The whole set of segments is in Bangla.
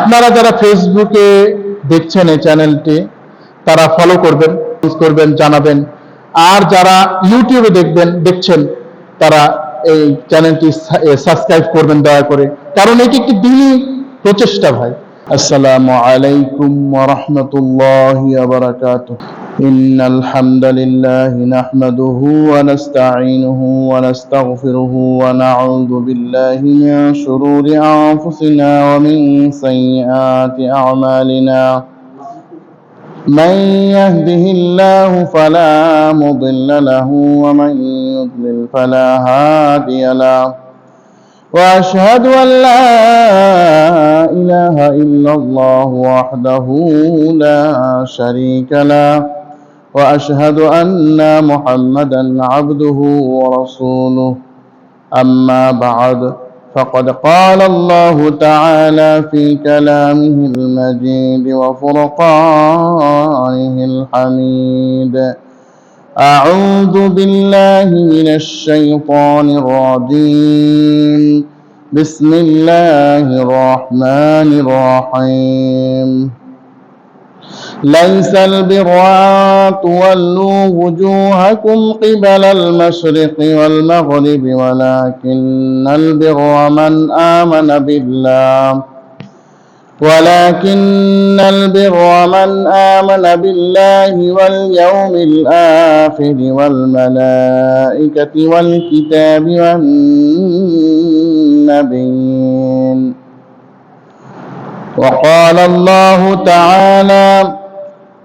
আপনারা যারা ফেসবুকে দেখছেন এই চ্যানেলটি, তারা ফলো করবেন, জানাবেন। আর যারা ইউটিউবে দেখছেন, তারা এই চ্যানেলটি সাবস্ক্রাইব করবেন দয়া করে, কারণ এটি একটি দ্বীনি প্রচেষ্টা ভাই। আসসালামু আলাইকুম ওয়া রাহমাতুল্লাহি ওয়া বারাকাতুহু। ইন্নাল হামদালিল্লাহি নাহমাদুহু ওয়া নাস্তাঈনুহু ওয়া নাস্তাগফিরুহু ওয়া নাউযু বিল্লাহি মিন শুরুরি আনফুসিনা ওয়া মিন সাইয়্যাতি আ'মালিনা। من يهده الله فلا مضل له ومن يضلل فلا هادي له وأشهد أن لا إله إلا الله وحده لا شريك له وأشهد أن محمدا عبده ورسوله. أما بعد، فقد قال الله تعالى في كلامه المجيد وفرقانه الحميد: أعوذ بالله من الشيطان الرجيم. بسم الله الرحمن الرحيم. ليس البر أن تولوا وجوهكم قبل المشرق والمغرب ولكن البر من آمن بالله واليوم الآخر والملائكة والكتاب والنبيين. وقال الله تعالى: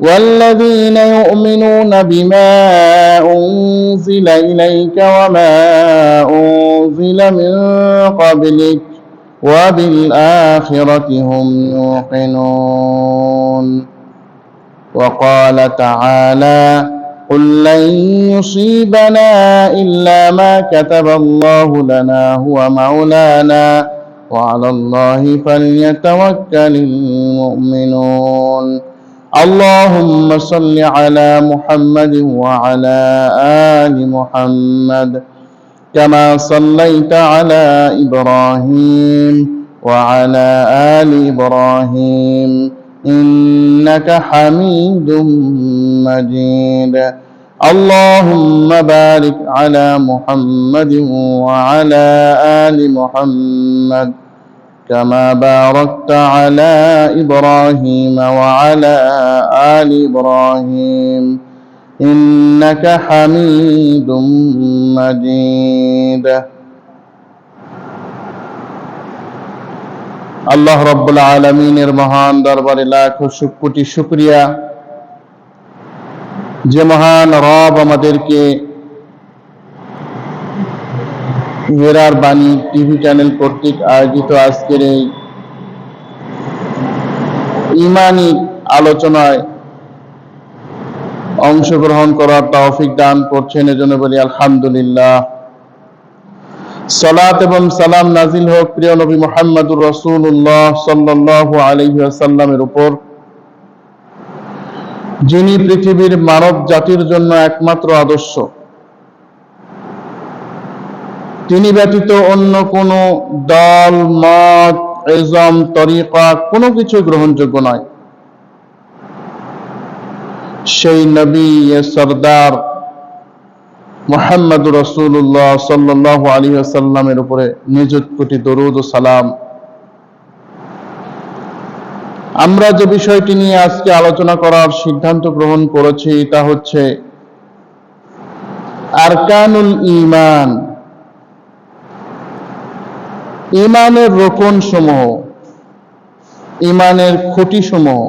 والذين يؤمنون بما أنزل إليك وما أنزل من قبلك وبالآخرة هم يوقنون. وقال تعالى: قل لن يصيبنا إلا ما كتب الله لنا هو مولانا وعلى الله فليتوكل المؤمنون. اللهم صل على محمد وعلى آل محمد كما صليت على إبراهيم وعلى آل إبراهيم إنك حميد مجيد. اللهم بارك على محمد وعلى آل محمد كما باركت على إبراهيم وعلى آل إبراهيم إنك حميد مجيد. আল্লাহ রাব্বুল আলামিনের মহান দরবারে লাখ কোটি শুকরিয়া, যে মহান রব আমাদেরকে হেরার বাণী টিভি চ্যানেল কর্তৃক আয়োজিত আজকের এই ঈমানী আলোচনায় অংশগ্রহণ করার তৌফিক দান করছেন, এজন্য বলি আলহামদুলিল্লাহ। সালাত এবং সালাম নাজিল হোক প্রিয় নবী মুহাম্মদুর রাসূলুল্লাহ সাল্লাল্লাহু আলাইহি ওয়াসাল্লামের উপর, যিনি পৃথিবীর মানব জাতির জন্য একমাত্র আদর্শ। তিনি ব্যতীত অন্য কোন দল, মত, ইজম, তরিকা কোনো কিছু গ্রহণযোগ্য নয়। সেই নবী সরদার মুহাম্মদুর রাসূলুল্লাহ সাল্লাল্লাহু আলাইহি ওয়াসাল্লামের উপরে নিযুত কোটি দরুদ ও সালাম। আমরা যে বিষয়টি নিয়ে আজকে আলোচনা করার সিদ্ধান্ত গ্রহণ করেছি তা হচ্ছে আরকানুল ঈমান, ঈমানের রোকন সমূহ, ঈমানের খুঁটি সমূহ।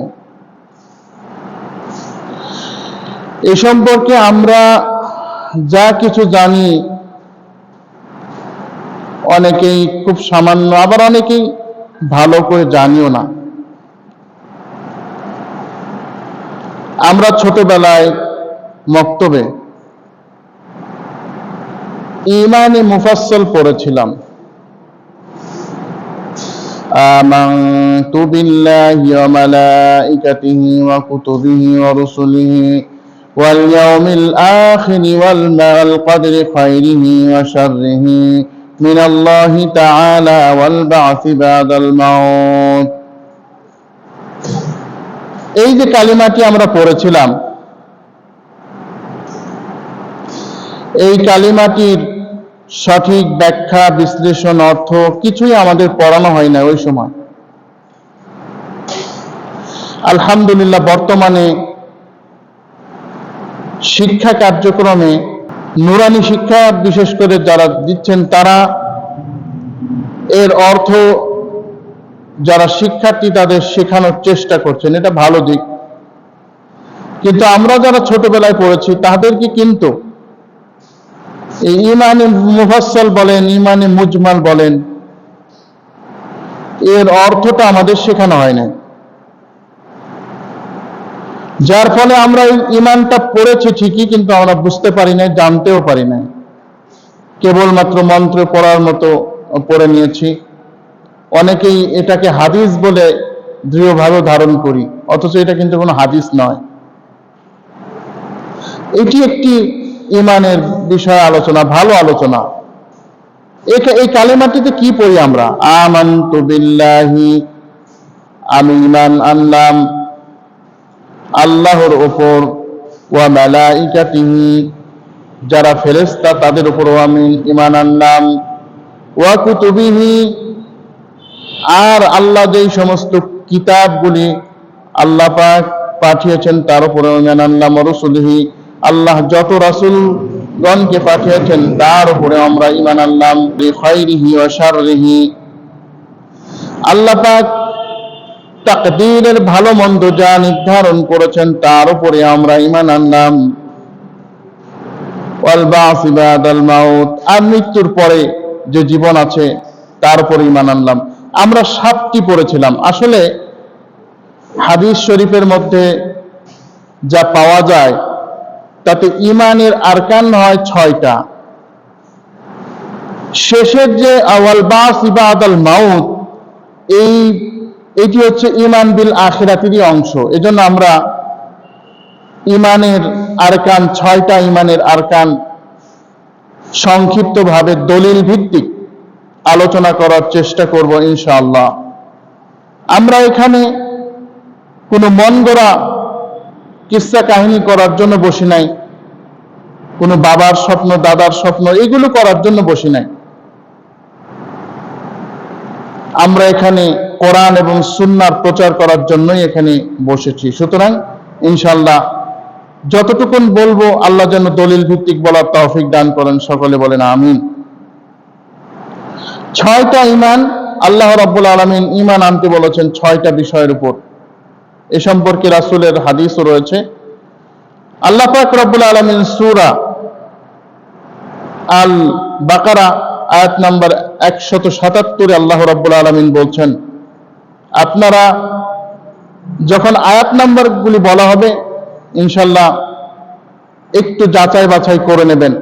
এ সম্পর্কে আমরা যা কিছু জানি, অনেকেই খুব সামান্য, আবার অনেকেই ভালো করে জানিও না। আমরা ছোটবেলায় মক্তবে ঈমানে মুফাসসাল পড়েছিলাম। আমানতু বিল্লাহি ওয়া মালাইকাতিহি ওয়া কুতুবিহি ওয়া রুসুলিহি ওয়াল ইয়াউমিল আখির ওয়াল কদরি খাইরিহি ওয়া শাররিহি মিনাল্লাহি তাআলা ওয়াল বা'সি বাদাল মাউত। এই যে কালিমাটি আমরা পড়েছিলাম, এই কালিমাটির সঠিক ব্যাখ্যা, বিশ্লেষণ, অর্থ কিছুই আমাদের পড়ানো হয় না ওই সময়। আলহামদুলিল্লাহ বর্তমানে শিক্ষা কার্যক্রমে নুরানি শিক্ষা বিশেষ করে যারা দিচ্ছেন, তারা এর অর্থ যারা শিক্ষার্থী তাদের শেখানোর চেষ্টা করছেন, এটা ভালো দিক। কিন্তু আমরা যারা ছোটবেলায় পড়েছি তাদেরকে কিন্তু এই ইমানে মুফাসসাল বলেন, ইমানে মুজমাল বলেন, এর অর্থটা আমাদের শেখানো হয় না। যার ফলে আমরা ইমানটা পড়েছি ঠিকই, কিন্তু আমরা বুঝতে পারি না, জানতেও পারি না। কেবলমাত্র মন্ত্র পড়ার মতো পড়ে নিয়েছি। অনেকেই এটাকে হাদিস বলে দৃঢ়ভাবে ধারণ করি, অথচ এটা কিন্তু কোনো হাদিস নয়। এটি একটি ইমানের বিষয় আলোচনা, ভালো আলোচনা। এই কালেমাটিতে কি পড়ি আমরা? আমানতু বিল্লাহি, আমি ঈমান আনলাম আল্লাহর উপর, ওয়া মালাইকাতিহি, যারা ফেরেশতা তাদের উপরও আমি ঈমান আনলাম, ওয়া কুতুবিহি, আর আল্লাহ যেই সমস্ত কিতাবগুলি আল্লাহ পাক পাঠিয়েছেন তার উপরে ঈমান আনলাম, ওয়া রাসূলিহি, আল্লাহ যত রাসূলগণকে পাঠিয়েছেন তার উপরে আমরা ঈমান আনলাম, বিখাইরিহি ওয়া শাররিহি, আল্লাহ পাক তাকদীরের ভালো মন্দ যা নির্ধারণ করেছেন তার উপরে আমরা ঈমান আনলাম, ওয়াল বা'সি বাদাল মাউত, আর মৃত্যুর পরে যে জীবন আছে তার উপরে ঈমান আনলাম। আমরা 7টি পড়েছিলাম। আসলে হাদিস শরীফের মধ্যে যা পাওয়া যায় তাতে ঈমানের আরকান হয় 6টা। শেষের যে ওয়াল বা'সি বাদাল মাউত, এটি হচ্ছে ঈমান বিল আখিরাতেরই অংশ। এজন্য আমরা ঈমানের আরকান 6টা ঈমানের আরকান সংক্ষিপ্তভাবে দলিল ভিত্তিক আলোচনা করার চেষ্টা করব ইনশাআল্লাহ। আমরা এখানে কোনো মন গড়া কিসসা কাহিনী করার জন্য বসি নাই, কোনো বাবার স্বপ্ন, দাদার স্বপ্ন এগুলো করার জন্য বসি নাই। আমরা এখানে কোরআন এবং সুন্নাহর প্রচার করার জন্যই এখানে বসেছি। সুতরাং ইনশাআল্লাহ যতটুকুন বলবো আল্লাহ যেন দলিল ভিত্তিক বলার তৌফিক দান করেন, সকলে বলেন আমিন। 6টা ঈমান আল্লাহ রাব্বুল আলামিন ঈমান আনতে বলেছেন 6টা বিষয়ের উপর। এ সম্পর্কে রাসূলের হাদিসও রয়েছে। আল্লাহ পাক রব্বুল আলামিন সূরা আল বাকারা আয়াত নাম্বার 177 আল্লাহ রাব্বুল আলামিন বলছেন, আপনারা যখন আয়াত নাম্বারগুলি বলা হবে ইনশাআল্লাহ একটু যাচাই বাছাই করে নেবেন।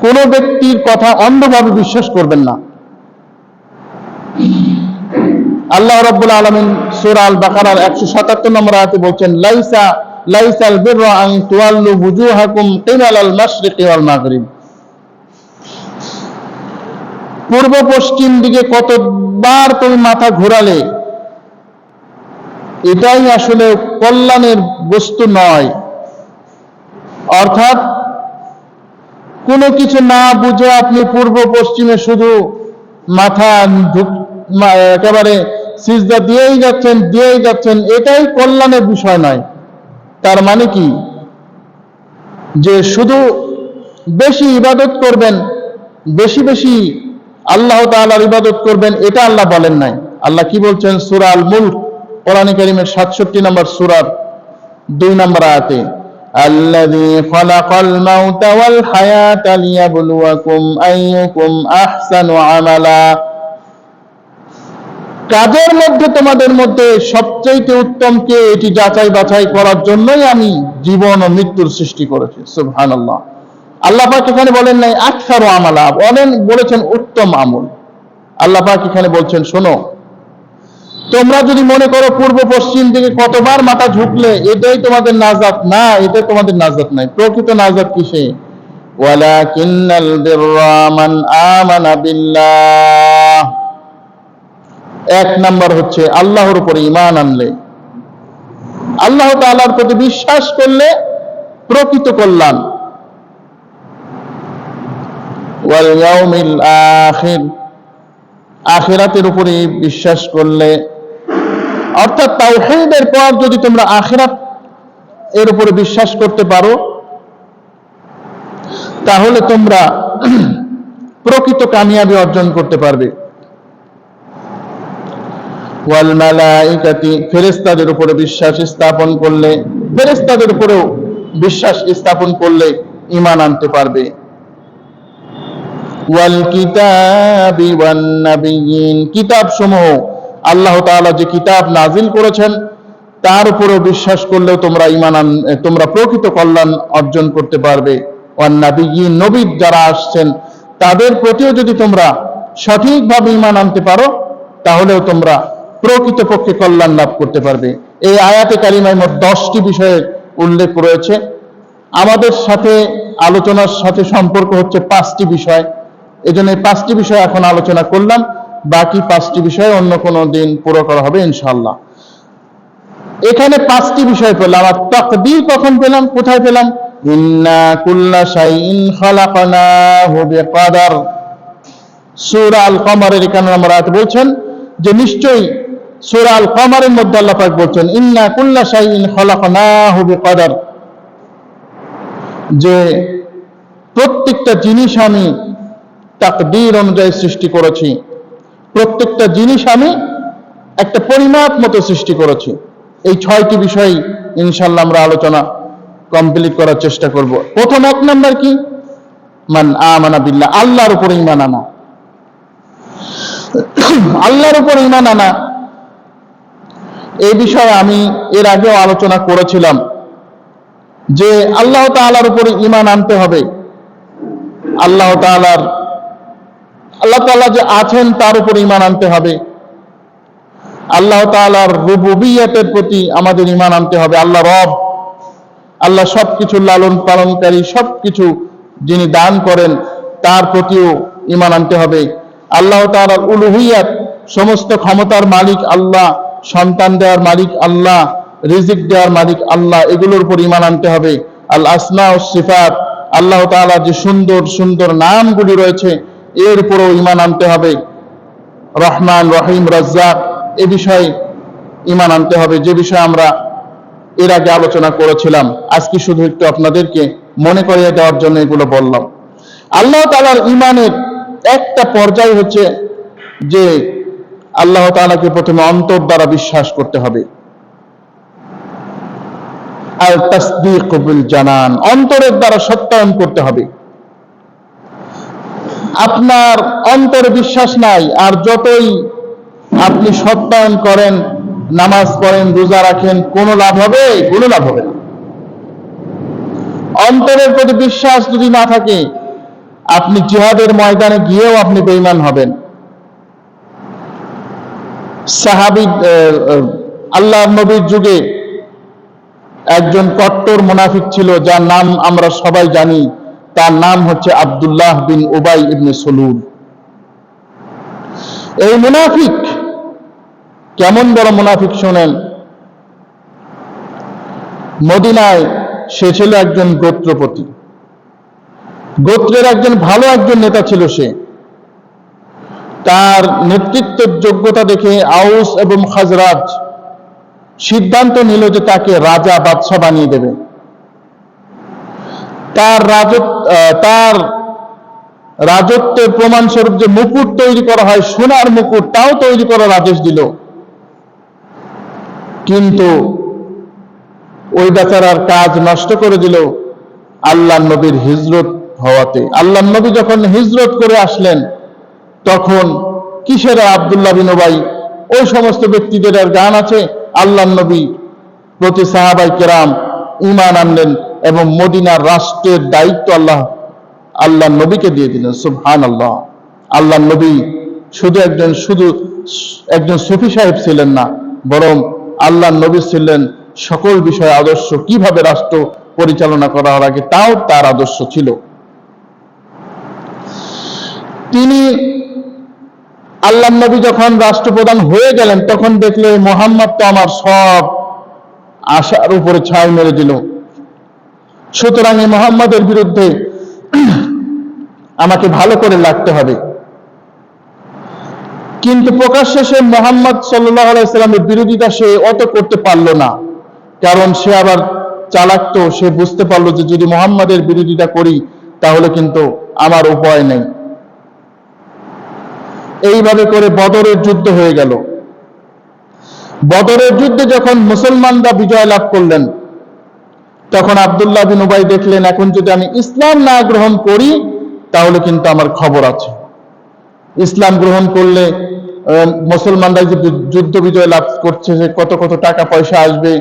কোন ব্যক্তির কথা অন্ধভাবে বিশ্বাস করবেন না। আল্লাহ রাব্বুল আলামিন সূরা আল বাকারার 177 নম্বর আয়াতে বলছেন, লাইসাল বিররা আন তুওয়াল্লু বুজুহাকুম কিবালাল মাশরিকি ওয়াল মাগরিব, পূর্ব পশ্চিম দিকে কতবার তুমি মাথা ঘোরালে এটাই আসলে কল্যাণের বস্তু নয়। অর্থাৎ কোনো কিছু না বুঝে আপনি পূর্ব পশ্চিমে শুধু মাথা একেবারে সিজদা দিয়েই যাচ্ছেন, এটাই কল্যাণের বিষয় নয়। তার মানে কি, যে শুধু বেশি ইবাদত করবেন, বেশি বেশি আল্লাহ তাআলার ইবাদত করবেন, এটা আল্লাহ বলেন নাই। আল্লাহ কি বলছেন সূরা আল মুলক কোরআনে কারীমের 67 নম্বর সূরার 2 নম্বর আয়াতে, আল্লাযী খালাকাল মাউতা ওয়াল হায়াতা লিয়াবলুয়াকুম আইয়ুকুম আহসানু আমালা, কাজের মধ্যে তোমাদের মধ্যে সবচেয়ে উত্তম কে এটি যাচাই বাছাই করার জন্যই আমি জীবন ও মৃত্যুর সৃষ্টি করেছি। সুবহানাল্লাহ। আল্লাহ পাক এখানে বলেন নাই আকসারু আমালা, বলেছেন উত্তম আমল। আল্লাহ পাক এখানে বলছেন, শোনো, তোমরা যদি মনে করো পূর্ব পশ্চিম দিকে কতবার মাথা ঝুঁকলে এটাই তোমাদের নাজাত, না, এটা তোমাদের নাজাত নাই। প্রকৃত নাজাত কিসে? ওয়ালাকিন্নাল বিররা মান আমানা বিল্লাহ, 1 নাম্বার হচ্ছে আল্লাহর উপরে ঈমান আনলে। আল্লাহ তাআলার প্রতি বিশ্বাস করলে প্রকৃত কল্যাণ। ওয়াল ইয়াউমিল আখির, আখিরাতের উপরে বিশ্বাস করলে, অর্থাৎ তাওহীদের পর যদি তোমরা আখিরাত এর উপরে বিশ্বাস করতে পারো তাহলে তোমরা প্রকৃত কামিয়াবি অর্জন করতে পারবে। ওয়াল মালাইকাতি, ফেরেশতাদের উপরে বিশ্বাস স্থাপন করলে, ফেরেশতাদের উপরেও বিশ্বাস স্থাপন করলে ঈমান আনতে পারবে। ওয়াল কিতাবি ওয়ান নাবিয়িন, কিতাব সমূহ, আল্লাহ তাআলা যে কিতাব নাজিল করেছেন তার উপরেও বিশ্বাস করলেও তোমরা প্রকৃত কল্যাণ অর্জন করতে পারবে। ওয়ান নাবিয়িন, নবী যারা আসছেন তাদের প্রতিও যদি তোমরা সঠিকভাবে ঈমান আনতে পারো তাহলেও তোমরা প্রকৃতপক্ষে কল্যাণ লাভ করতে পারবে। এই আয়াতে কারিমায় মোট 10টি বিষয়ের উল্লেখ রয়েছে। আমাদের সাথে আলোচনার সাথে সম্পর্ক হচ্ছে 5টি বিষয়, এজন্য এই 5টি বিষয় এখন আলোচনা করলাম, বাকি 5টি বিষয় অন্য কোনো দিন পুরো করা হবে ইনশাআল্লাহ। এখানে 5টি বিষয় পেলাম, আর তাকদীর কখন পেলাম, কোথায় পেলাম? ইন্না কুল্লা শাইইন খালাকনাহু বিকদর, সূরা আল কমরের 51 নম্বর আয়াতে বলছেন যে নিশ্চয়ই, সূরা আল কমরের মধ্যে আল্লাহ পাক বলছেন ইন্না কুল্লা শাইইন খালাকনাহু বিকদর, যে প্রত্যেকটা জিনিস আমি তাকদীর অনুযায়ী সৃষ্টি করেছি, প্রত্যেকটা জিনিস আমি একটা পরিমাপ মতো সৃষ্টি করেছি। এই 6টি বিষয় ইনশাআল্লাহ আমরা আলোচনা কমপ্লিট করার চেষ্টা করব। প্রথম 1 নাম্বার কি? মান আমানা বিল্লাহ, আল্লাহর উপরে ঈমান আনা। আল্লাহর উপরে ঈমান আনা, এই বিষয়ে আমি এর আগেও আলোচনা করেছিলাম যে আল্লাহ তাআলার উপরে ঈমান আনতে হবে। আল্লাহ তাআলা যে আছেন তার উপরে ঈমান আনতে হবে। আল্লাহ তাআলার রুবুবিয়তের প্রতি আমাদের ঈমান আনতে হবে। আল্লাহ রব, আল্লাহ সবকিছু লালন পালনকারী, সবকিছু যিনি দান করেন তার প্রতিও ঈমান আনতে হবে। আল্লাহ তাআলার উলুহিয়াত, সমস্ত ক্ষমতার মালিক আল্লাহ, সন্তান দেওয়ার মালিক আল্লাহ, রিজিক দেওয়ার মালিক আল্লাহ, এগুলোর উপর ঈমান আনতে হবে। আল আসমা ওয়াস সিফাত, আল্লাহ তাআলার যে সুন্দর সুন্দর নামগুলি রয়েছে এর উপরও ঈমান আনতে হবে। রহমান, রহিম, রাজ্জাক, এ বিষয়ে ঈমান আনতে হবে, যে বিষয়ে আমরা এর আগে আলোচনা করেছিলাম। আজকে শুধু একটু আপনাদেরকে মনে করিয়ে দেওয়ার জন্য এগুলো বললাম। আল্লাহ তাআলার ঈমানের একটা পর্যায় হচ্ছে যে আল্লাহ তাআলাকে প্রথমে অন্তর দ্বারা বিশ্বাস করতে হবে। আর তাসদীক বিল জানান, অন্তরের দ্বারা সত্যায়ন করতে হবে। আপনার অন্তরে বিশ্বাস নাই, আর যতই আপনি সত্যায়ন করেন, নামাজ পড়েন, রোজা রাখেন, কোনো লাভ হবে? কোনো লাভ হবে না। অন্তরের প্রতি বিশ্বাস যদি না থাকে, আপনি জিহাদের ময়দানে গিয়েও আপনি বেঈমান হবেন। সাহাবী, আল্লাহর নবীর যুগে একজন কট্টর মুনাফিক ছিল, যার নাম আমরা সবাই জানি। তার নাম হচ্ছে আব্দুল্লাহ বিন উবাই ইবনে সুলুল। এই মুনাফিক কেমন বড় মুনাফিক শোনেন। মদিনায় সে ছিল একজন গোত্রপতি, গোত্রের একজন ভালো একজন নেতা ছিল সে। তার নেতৃত্বের যোগ্যতা দেখে আউস এবং খাজরাজ সিদ্ধান্ত নিল যে তাকে রাজা, বাদশা বানিয়ে দেবে। তার রাজত্বের প্রমাণস্বরূপ যে মুকুট তৈরি করা হয়, সোনার মুকুট, তাও তৈরি করার আদেশ দিল। কিন্তু ওই বেচারার কাজ নষ্ট করে দিল আল্লাহর নবীর হিজরত হওয়াতে। আল্লাহর নবী যখন হিজরত করে আসলেন, তখন কিসের আব্দুল্লাহ বিন উবাই, ওই সমস্ত ব্যক্তিদের আর গান আছে। আল্লাহর নবী প্রতি সাহাবাই কেরাম ঈমান আনলেন এবং মদিনার রাষ্ট্রের দায়িত্ব আল্লাহর নবীকে দিয়ে দিলেন। সুবহানাল্লাহ। আল্লাহর নবী শুধু একজন সুফি সাহেব ছিলেন না, বরং আল্লাহর নবী ছিলেন সকল বিষয়ে আদর্শ। কিভাবে রাষ্ট্র পরিচালনা করা লাগে তাও তার আদর্শ ছিল। তিনি, আল্লাহর নবী যখন রাষ্ট্রপ্রধান হয়ে গেলেন, তখন দেখলে মোহাম্মদ তো আমার সব আশার উপরে ছাই মেরে দিল। সুতরাং এই মুহাম্মাদের বিরুদ্ধে আমাকে ভালো করে লাগতে হবে। কিন্তু প্রকাশ্যে সে মুহাম্মদ সাল্লাল্লাহু আলাইহি সাল্লামের বিরোধিতা সে অত করতে পারল না, কারণ সে আবার চালাক, তো সে বুঝতে পারলো যে যদি মুহাম্মাদের বিরোধিতা করি তাহলে কিন্তু আমার উপায় নেই। এইভাবে করে বদরের যুদ্ধ হয়ে গেল। বদরের যুদ্ধে যখন মুসলমানরা বিজয় লাভ করলেন, তখন আব্দুল্লাহ বিন উবাই দেখলেন এখন যদি আমি ইসলাম না গ্রহণ করি তাহলে কিন্তু আমার খবর আছে। ইসলাম গ্রহণ করলে মুসলমানরা যে যুদ্ধ বিজয় লাভ করছে, যে কত কত টাকা পয়সা আসবে,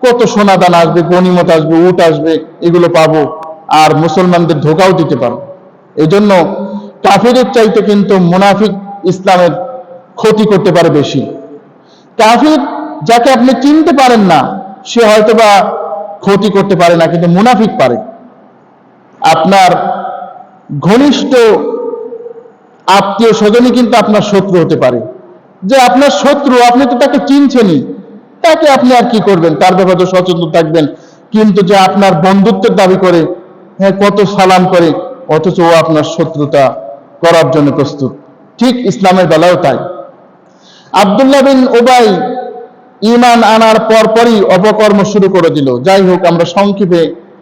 কত সোনাদান আসবে, গনিমত আসবে, উট আসবে, এগুলো পাবো, আর মুসলমানদের ধোকাও দিতে পারবো। এই জন্য কাফিরের চাইতে কিন্তু মুনাফিক ইসলামের ক্ষতি করতে পারে বেশি। কাফির যাকে আপনি চিনতে পারেন না সে হয়তোবা ক্ষতি করতে পারে না, কিন্তু মুনাফিক পারে। আপনার ঘনিষ্ঠ আত্মীয় স্বজনই কিন্তু আপনার শত্রু হতে পারে। যে আপনার শত্রু, আপনি তো তাকে চিনছেনই, তাকে আপনি আর কি করবেন, তার ব্যাপারে সচেতন থাকবেন। কিন্তু যে আপনার বন্ধুত্বের দাবি করে, হ্যাঁ কত সালাম করে, অথচ ও আপনার শত্রুতা করার জন্য প্রস্তুত। ঠিক ইসলামের বেলাও তাই। আব্দুল্লাহ বিন উবাই ঈমান আনার পরপরই অপকর্ম শুরু করে দিল। যাই হোক, আমরা সংক্ষেপে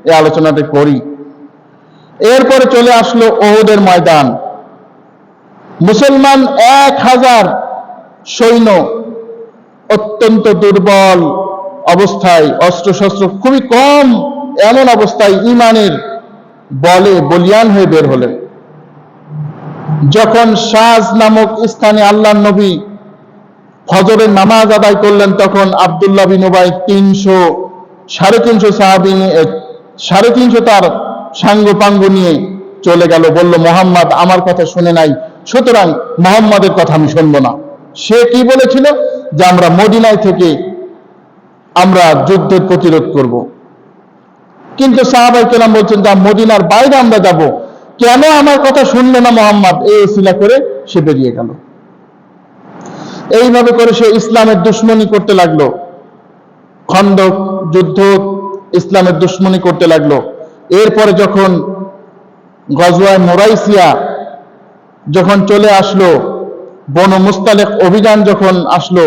এই আলোচনাটা করি। এরপরে চলে আসলো ওহুদের ময়দান। মুসলমান 1000 সৈন্য অত্যন্ত দুর্বল অবস্থায়, অস্ত্রশস্ত্র খুবই কম, এমন অবস্থায় ঈমানের বলে বলিয়ান হয়ে বের হলেন। যখন শাজ নামক স্থানে আল্লাহর নবী ফজরের নামাজ আদায় করলেন, তখন আব্দুল্লাহ বিন উবাই 300-350 সাহাবী নিয়ে 350 তার সাঙ্গ পাঙ্গ নিয়ে চলে গেল। বলল মুহাম্মদ আমার কথা শুনে নাই, সুতরাং মুহাম্মাদের কথা আমি শুনবো না। সে কি বলেছিল যে আমরা মদিনায় থেকে আমরা যুদ্ধের প্রতিরোধ করব। কিন্তু সাহাবায়ে কেরাম বলছেন যে মদিনার বাইরে আমরা যাব, কেন আমার কথা শুনলো না মুহাম্মদ? এই ওসিলা করে সে বেরিয়ে গেল। এইভাবে করে সে ইসলামের দুশমনি করতে লাগলো। খন্দক যুদ্ধ ইসলামের দুশমনি করতে লাগলো। এরপরে যখন গজওয়ায়ে মুরাইসিয়া যখন চলে আসলো, বনু মুস্তালিক অভিযান যখন আসলো,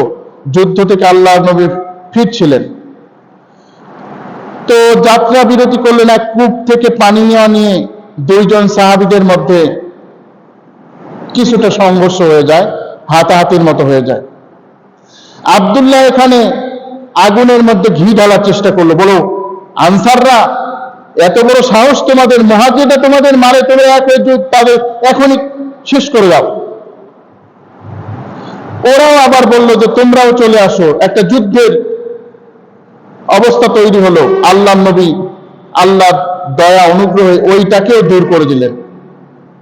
যুদ্ধ থেকে আল্লাহর নবী ফিরছিলেন, তো যাত্রা বিরতি করলেন। এক কূপ থেকে পানি নেওয়া নিয়ে 2 জন সাহাবীদের মধ্যে কিছুটা সংঘর্ষ হয়ে যায়, হাতাহাতির মতো হয়ে যায়। আব্দুল্লাহ এখানে আগুনের মধ্যে ঘি ঢালার চেষ্টা করলো। বলো আনসাররা, এত বড় সাহস তোমাদের, মুহাজিররা তোমাদের মারে, তোমরা তাদের এখনই শেষ করে দাও। ওরাও আবার বলল যে তোমরাও চলে আসো। একটা যুদ্ধের অবস্থা তৈরি হলো। আল্লাহর নবী আল্লাহর দয়া অনুগ্রহে ওইটাকেও দূর করে দিলেন।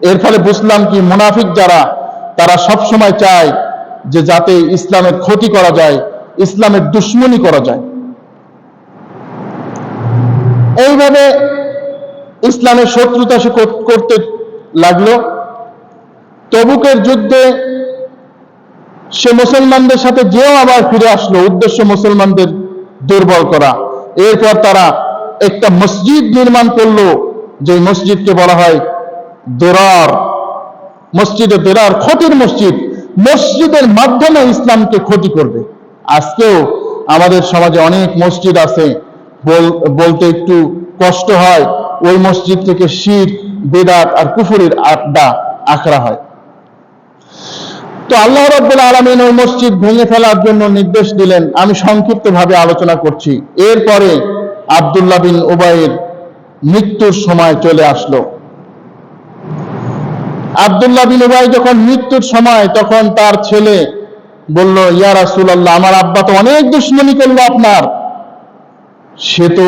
এর ফলে বুঝলাম কি, মুনাফিক যারা, তারা সব সময় চায় যে যাতে ইসলামের ক্ষতি করা যায়, ইসলামের দুশমনি করা যায়। এইভাবে ইসলামের শত্রুতা সে করতে লাগলো। তবুকের যুদ্ধে সে মুসলমানদের সাথে যেও আবার ফিরে আসলো, উদ্দেশ্য মুসলমানদের দুর্বল করা। এরপর তারা একটা মসজিদ নির্মাণ করলো, যে মসজিদকে বলা হয় দরার, মসজিদে দরার, ক্ষতির মসজিদ। মসজিদের মাধ্যমে ইসলামকে ক্ষতি করবে। আজকেও আমাদের সমাজে অনেক মসজিদ আছে, বলতে একটু কষ্ট হয়, ওই মসজিদ থেকে শিরক, বিদআত আর কুফরের আড্ডা আখড়া হয়। তো আল্লাহ রাব্বুল আলামিন ওই মসজিদ ভেঙে ফেলার জন্য নির্দেশ দিলেন। আমি সংক্ষিপ্তভাবে আলোচনা করছি। এরপরে আব্দুল্লাহ বিন উবাইয়ের মৃত্যুর সময় চলে আসলো। আব্দুল্লাহ বিন উবাই যখন মৃত্যুর সময়, তখন তার ছেলে বলল, ইয়া রাসূলুল্লাহ, আমার আব্বা তো অনেক দুশমনি করলো আপনার, সে তো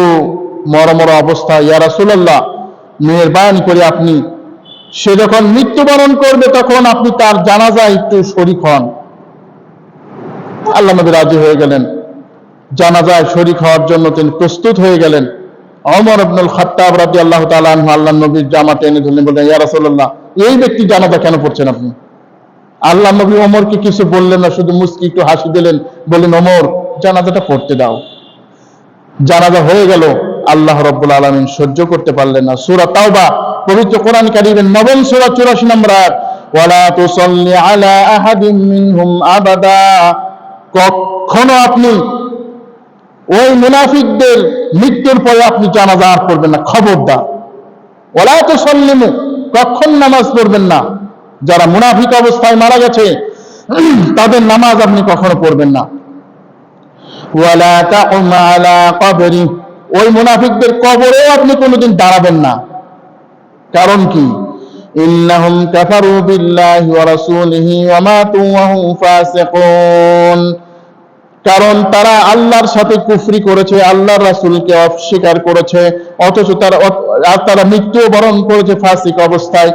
মরমর অবস্থা, ইয়া রাসূলুল্লাহ মেহেরবানি করে আপনি, সে যখন মৃত্যুবরণ করবে তখন আপনি তার জানাজায় একটু শরীক হন। আল্লাহ নবী রাজি হয়ে গেলেন। জানাজায় শরীক হওয়ার জন্য তিনি প্রস্তুত হয়ে গেলেন। ওমর ইবনুল খাত্তাব রাদিয়াল্লাহু তাআলা আনহু আল্লাহ নবীর জামা টেনে ধরলেন, বললেন, ইয়া রাসূলুল্লাহ, এই ব্যক্তি জানাজা কেন পড়ছেন আপনি? আল্লাহ নবী ওমরকে কিছু বললেন না, শুধু মুস্কি একটু হাসি দিলেন, বললেন, ওমর জানাজাটা পড়তে দাও। জানাজা হয়ে গেল, আল্লাহ রাব্বুল আলামিন সহ্য করতে পারলেন না। সূরা তাওবা পবিত্র কোরআন কারীমের 9 সূরা 84 নম্বর আয়াত, ওয়ালা তুসাল্লি আলা আহাদিন মিনহুম আবাদা, কখনো আপনি ওই মুনাফিকদের মৃত্যুর পরে আপনি জানাজা আর পড়বেন না, খবরদার। ওয়ালা তুসাল্লিমু, কখন নামাজ পড়বেন না, যারা মুনাফিক অবস্থায় মারা গেছে তাদের নামাজ আপনি কখনো পড়বেন না। ওয়ালা তাকুম আলা কবরি, ওই মুনাফিকদের কবরেও আপনি কোনোদিন দাঁড়াবেন না। কারণ কি? ইন্নাহুম কাফারু বিল্লাহি ওয়া রাসূলিহি ওয়া মাতু ওয়া হুম ফাসিকুন, কারণ তারা আল্লাহর সাথে কুফরি করেছে, আল্লাহর রাসূলকে অস্বীকার করেছে, অথচ তারা মৃত্যু বরণ করেছে ফাসিক অবস্থায়।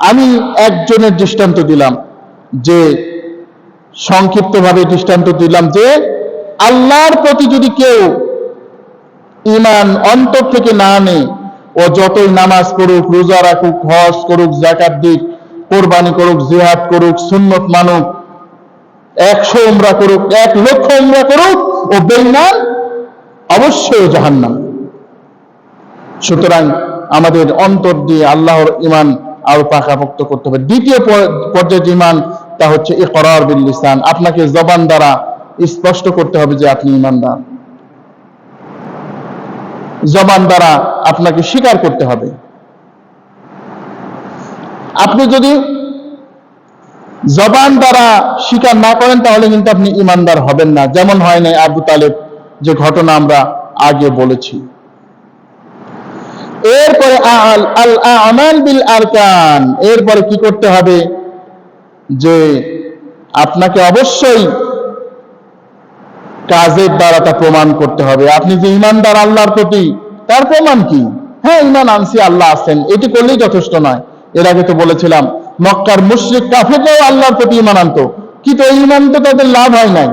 আমি একজনের দৃষ্টান্ত দিলাম, যে সংক্ষিপ্তভাবে দৃষ্টান্ত দিলাম, যে আল্লাহর প্রতি যদি কেউ ঈমান অন্তর থেকে না আনে, ও যতই নামাজ পড়ুক, রোজা রাখুক, হজ করুক, যাকাত দিক, কোরবানি করুক, জিহাদ করুক, সুন্নত মানুক, 100 উমরা করুক, 1 লক্ষ উমরা করুক, ও বেঈমান, অবশ্যই জাহান্নাম। সুতরাং আমাদের অন্তর দিয়ে আল্লাহর ঈমান আরো পাকাপোক্ত করতে হবে। দ্বিতীয় পর্যায়ের ঈমান, তা হচ্ছে ইকরার বিল লিসান, আপনাকে জবান দ্বারা স্পষ্ট করতে হবে যে আপনি ঈমানদার। জবান দ্বারা আপনাকে স্বীকার করতে হবে। আপনি যদি জবান দ্বারা স্বীকার না করেন, তাহলে কিন্তু আপনি ঈমানদার হবেন না, যেমন হয় না আবু তালেব, যে ঘটনা আমরা আগে বলেছি। এরপরে আল আমাল বিল আরকান, এরপরে কি করতে হবে? যে আপনাকে অবশ্যই কাজের দ্বারা তা প্রমাণ করতে হবে। আপনি যে ঈমানদার আল্লাহর প্রতি, তার প্রমাণ কি? হ্যাঁ, ঈমান আনছি, আল্লাহ আছেন, এটি করলেই যথেষ্ট নয়। এর আগে তো বলেছিলাম, মক্কার মুশরিক কাফেররাও আল্লাহর প্রতি ঈমান আনতো, কিন্তু এই ঈমান তো তাদের লাভ হয় নাই।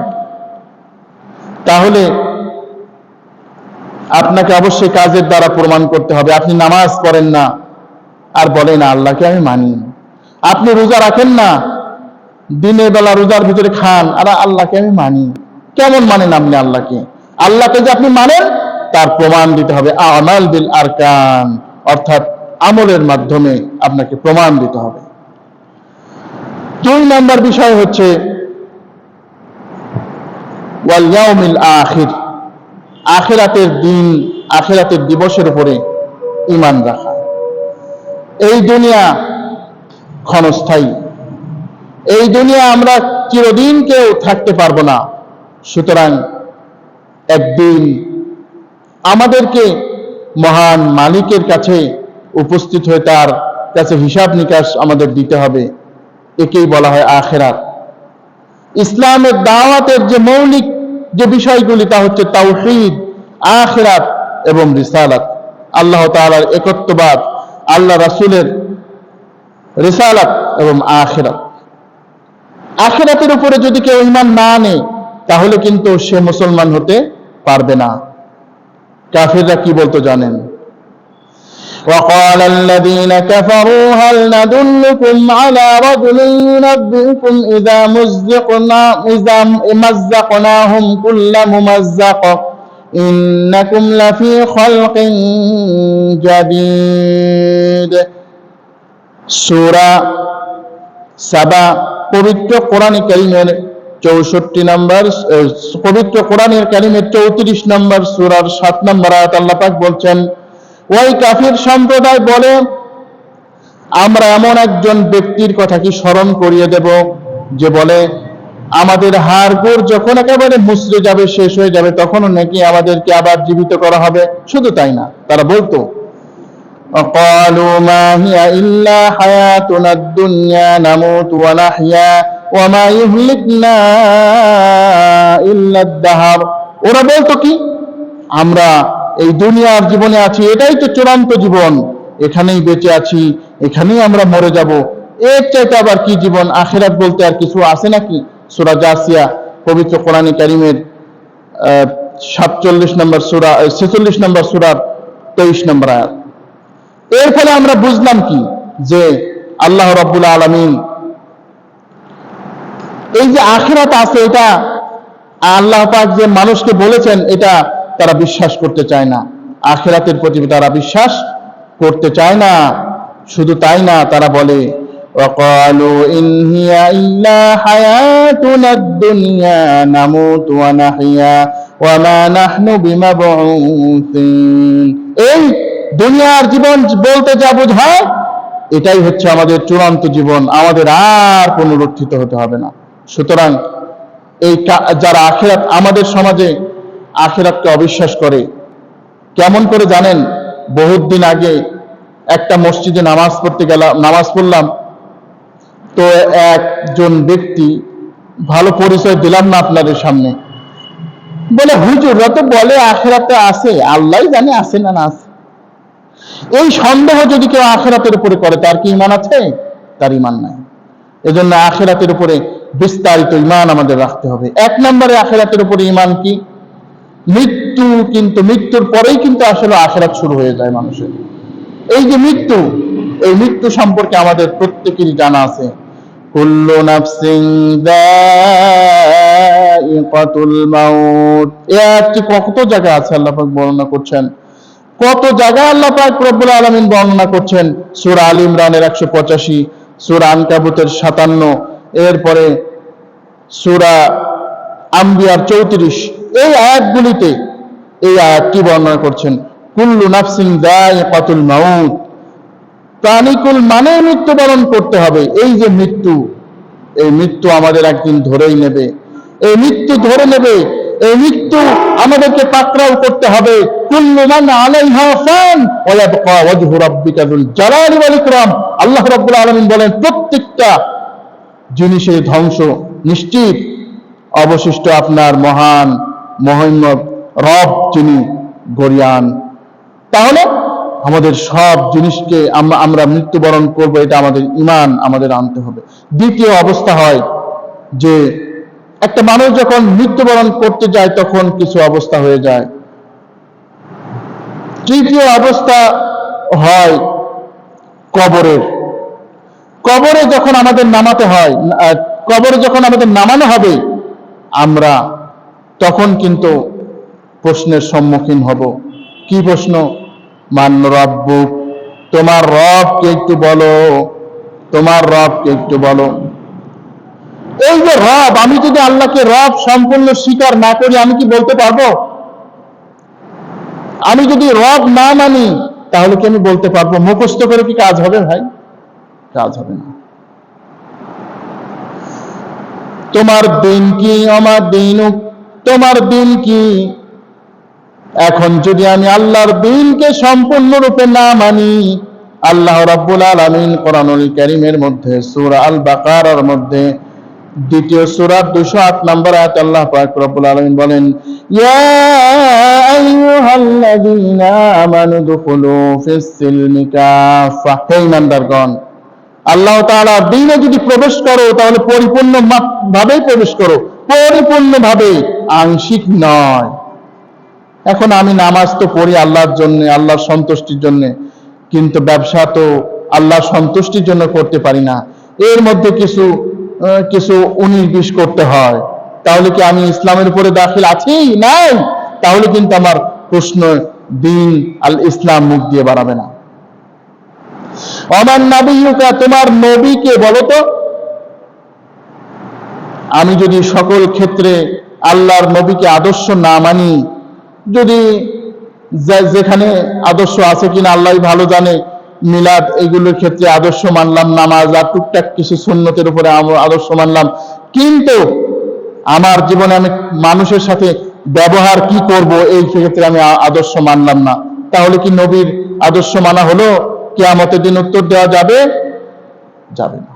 তাহলে আপনাকে অবশ্যই কাজের দ্বারা প্রমাণ করতে হবে। আপনি নামাজ পড়েন না আর বলেন না আল্লাহকে আমি মানি, আপনি রোজা রাখেন না, দিনের বেলা রোজার ভিতরে খান, আর আল্লাহকে আমি মানি। কেমন মানেন আপনি আল্লাহকে? আল্লাহকে যে আপনি মানেন, তার প্রমাণ দিতে হবে। আমাল বিল আরকান, অর্থাৎ আমলের মাধ্যমে আপনাকে প্রমাণ দিতে হবে। 2 নম্বর বিষয় হচ্ছে ওয়াল ইয়াউমিল আখির, আখিরাতের দিন, আখিরাতের দিবসের উপরে ঈমান রাখা। এই দুনিয়া ক্ষণস্থায়ী, এই দুনিয়া আমরা চিরদিন কেউ থাকতে পারবো না। সুতরাং একদিন আমাদেরকে মহান মালিকের কাছে উপস্থিত হয়ে তার কাছে হিসাব নিকাশ আমাদের দিতে হবে। একেই বলা হয় আখিরাত। ইসলামের দাওয়াতের যে মৌলিক যে বিষয়গুলি, তা হচ্ছে তাওহীদ, আখিরাত এবং রিসালাত, আল্লাহ তাআলার একত্ববাদ, আল্লাহ রাসূলের রিসালাত এবং আখিরাত। আখিরাতের উপরে যদি কেউ ঈমান না আনে, তাহলে কিন্তু সে মুসলমান হতে পারবে না। কাফিররা কি বলতো জানেন? وقال الذين كفروا هل ندلكم على رجل ينبئكم إذا مزقناهم كل ممزق إنكم لفي خلق جديد। সূরা সাবা পবিত্র কোরআন কারীমের 64 নম্বর, পবিত্র কোরআনের কারীমের 34 নম্বর সূরার 7 নম্বর আয়াত আল্লাহ পাক বলছেন, ওই কাফির সম্প্রদায় বলে, আমরা এমন একজন ব্যক্তির কথা কি স্মরণ করিয়ে দেব, যে বলে আমাদের হাড়গোড় যখন একেবারে মুচড়ে যাবে, শেষ হয়ে যাবে, তখনও নাকি আমাদেরকে আবার জীবিত করা হবে। শুধু তাই না, তারা বলতো وقالوا ما هي إلا حياتنا الدنيا نموت ونحيا وما يهلكنا إلا الدهر। ওরা বলতো কি, আমরা এই দুনিয়ার জীবনে আছি, এটাই তো চূড়ান্ত জীবন, এখানেই বেঁচে আছি, এখানেই আমরা মরে যাব, এর চাইতে আবার কি জীবন? আখিরাত বলতে আর কিছু আছে নাকি? সূরা জাসিয়া পবিত্র কোরআন কারীমের 46 নম্বর সূরা, 46 নম্বর সূরার 23 নম্বর আয়াত। এর ফলে আমরা বুঝলাম কি, যে আল্লাহ রাব্বুল আলামিন এই যে আখিরাত আছে, এটা আল্লাহ পাক যে মানুষকে বলেছেন, এটা তারা বিশ্বাস করতে চায় না, আখিরাতের প্রতি তারা বিশ্বাস করতে চায় না। শুধু তাই না, তারা বলে وقالوا إن هي إلا حياتنا الدنيا نموت ونحيا وما نحن بمبعوثين। এই দুনিয়ার জীবন বলতে যা বোঝায়, এটাই হচ্ছে আমাদের চূড়ান্ত জীবন, আমাদের আর পুনরুত্থিত হতে হবে না। সুতরাং এই যারা আখিরাত, আমাদের সমাজে আখিরাতকে অবিশ্বাস করে, কেমন করে জানেন? বহুত দিন আগে একটা মসজিদে নামাজ পড়লাম, তো একজন ব্যক্তি, ভালো পরিচয় দিলাম না আপনাদের সামনে, বলে হুজুররা তো বলে আখিরাতে আছে, আল্লাহই জানে আছে না না আছে। এই সন্দেহ যদি কেউ আখিরাতের উপরে করে, তার কি ঈমান আছে? তার ঈমান নাই। এজন্য আখিরাতের উপরে বিস্তারিত ঈমান আমাদের রাখতে হবে। এক নম্বরে আখিরাতের উপরে ঈমান কি? মৃত্যু, কিন্তু মৃত্যুর পরেই কিন্তু আসলে আখিরাত শুরু হয়ে যায় মানুষের। এই যে মৃত্যু, এই মৃত্যু সম্পর্কে আমাদের প্রত্যেকেরই জানা আছে। কুল্লু নাফসিন যায়িকাতুল মাউত, এটি কত জায়গা আছে আল্লাহ পাক বর্ণনা করছেন, কত জায়গা আল্লাহ পাক রব্বুল আলামিন বর্ণনা করছেন। সূরা আল ইমরানের 185, সূরা আনকাবুতের 57, এরপরে সূরা আম্বিয়ার 34, এই আয়াতগুলিতে এই আয়াতটি বর্ণনা করছেন, কুল্লু নাফসিন যায়িকাতুল মাউত, প্রাণীকুল মানে মৃত্যুবরণ করতে হবে। এই যে মৃত্যু, এই মৃত্যু আমাদের একদিন ধরেই নেবে, এই মৃত্যু ধরে নেবে, এই মৃত্যু আমাদেরকে পাকড়াও করতে হবে। কুল্লু মান আলাইহা ফান ওয়া ইয়াবকা ওয়াজহু রাব্বিকা যুল জালালি ওয়াল ইকরাম। আল্লাহ রাব্বুল আলামিন বলেন, প্রত্যেকটা জিনিসের ধ্বংস নিশ্চিত, অবশিষ্ট আপনার মহান মহিমত রব যিনি গরিয়ান। তাহলে আমাদের সব জিনিসকে আমরা মৃত্যুবরণ করব, এটা আমাদের ঈমান আমাদের আনতে হবে। দ্বিতীয় অবস্থা হয় যে একটা মানুষ যখন মৃত্যুবরণ করতে যায় তখন কিছু অবস্থা হয়ে যায়। তৃতীয় অবস্থা হয় কবরের। কবরে যখন আমাদের নামাতে হয়, কবরে যখন আমাদের নামানো হবে, আমরা তখন কিন্তু প্রশ্নের সম্মুখীন হব। কি প্রশ্ন? মান রাব্বুক, তোমার রবকে একটু বলো, তোমার রবকে একটু বলো। এই যে রব, আমি যদি আল্লাহকে রব সম্পূর্ণ স্বীকার না করি, আমি কি বলতে পারবো? আমি যদি রব না মানি, তাহলে কি আমি বলতে পারবো? মুখস্থ করে কি কাজ হবে ভাই? কাজ হবে না। তোমার দিন কি আমার দিনুক, তোমার দিন কি? এখন যদি আমি আল্লাহর দিনকে সম্পূর্ণরূপে না মানি, আল্লাহ রাব্বুল আলামিন কোরআনুল কারীমের মধ্যে সূরা আল বাকারার মধ্যে দ্বিতীয় সূরা 208 নম্বর আয়াত আল্লাহ পাক রব্বুল আলামিন বলেন, ইয়া আইয়ুহাল্লাযীনা আমানু দুখুলু ফিস সিলমি কাফা। হে ঈমানদারগণ, আল্লাহ তাআলার দ্বীনে যদি প্রবেশ করো তাহলে পরিপূর্ণ ভাবেই প্রবেশ করো, পরিপূর্ণভাবে, আংশিক নয়। এখন আমি নামাজ তো পড়ি আল্লাহর জন্য, আল্লাহর সন্তুষ্টির জন্য, কিন্তু ব্যবসা তো আল্লাহর সন্তুষ্টির জন্য করতে পারি না, এর মধ্যে কিছু 19-20 করতে হয়। তাহলে কি আমি ইসলামের উপরে দাখিল আছি? নাই। তাহলে কিন্তু আমার প্রশ্ন দিন আল ইসলাম মুখ দিয়ে বাড়াবে না। আমার নবীকে, তোমার নবীকে বলো তো। আমি যদি সকল ক্ষেত্রে আল্লাহর নবীকে আদর্শ না মানি, যদি যেখানে আদর্শ আছে কিনা আল্লাহ ভালো জানে, মিলাদ এইগুলোর ক্ষেত্রে আদর্শ মানলাম, নামাজ আর টুকটাক কিছু সুন্নতের উপরে আদর্শ মানলাম, কিন্তু আমার জীবনে আমি মানুষের সাথে ব্যবহার কি করব এই ক্ষেত্রে আমি আদর্শ মানলাম না, তাহলে কি নবীর আদর্শ মানা হলো? কিয়ামতের দিন উত্তর দেওয়া যাবে? যাবে না।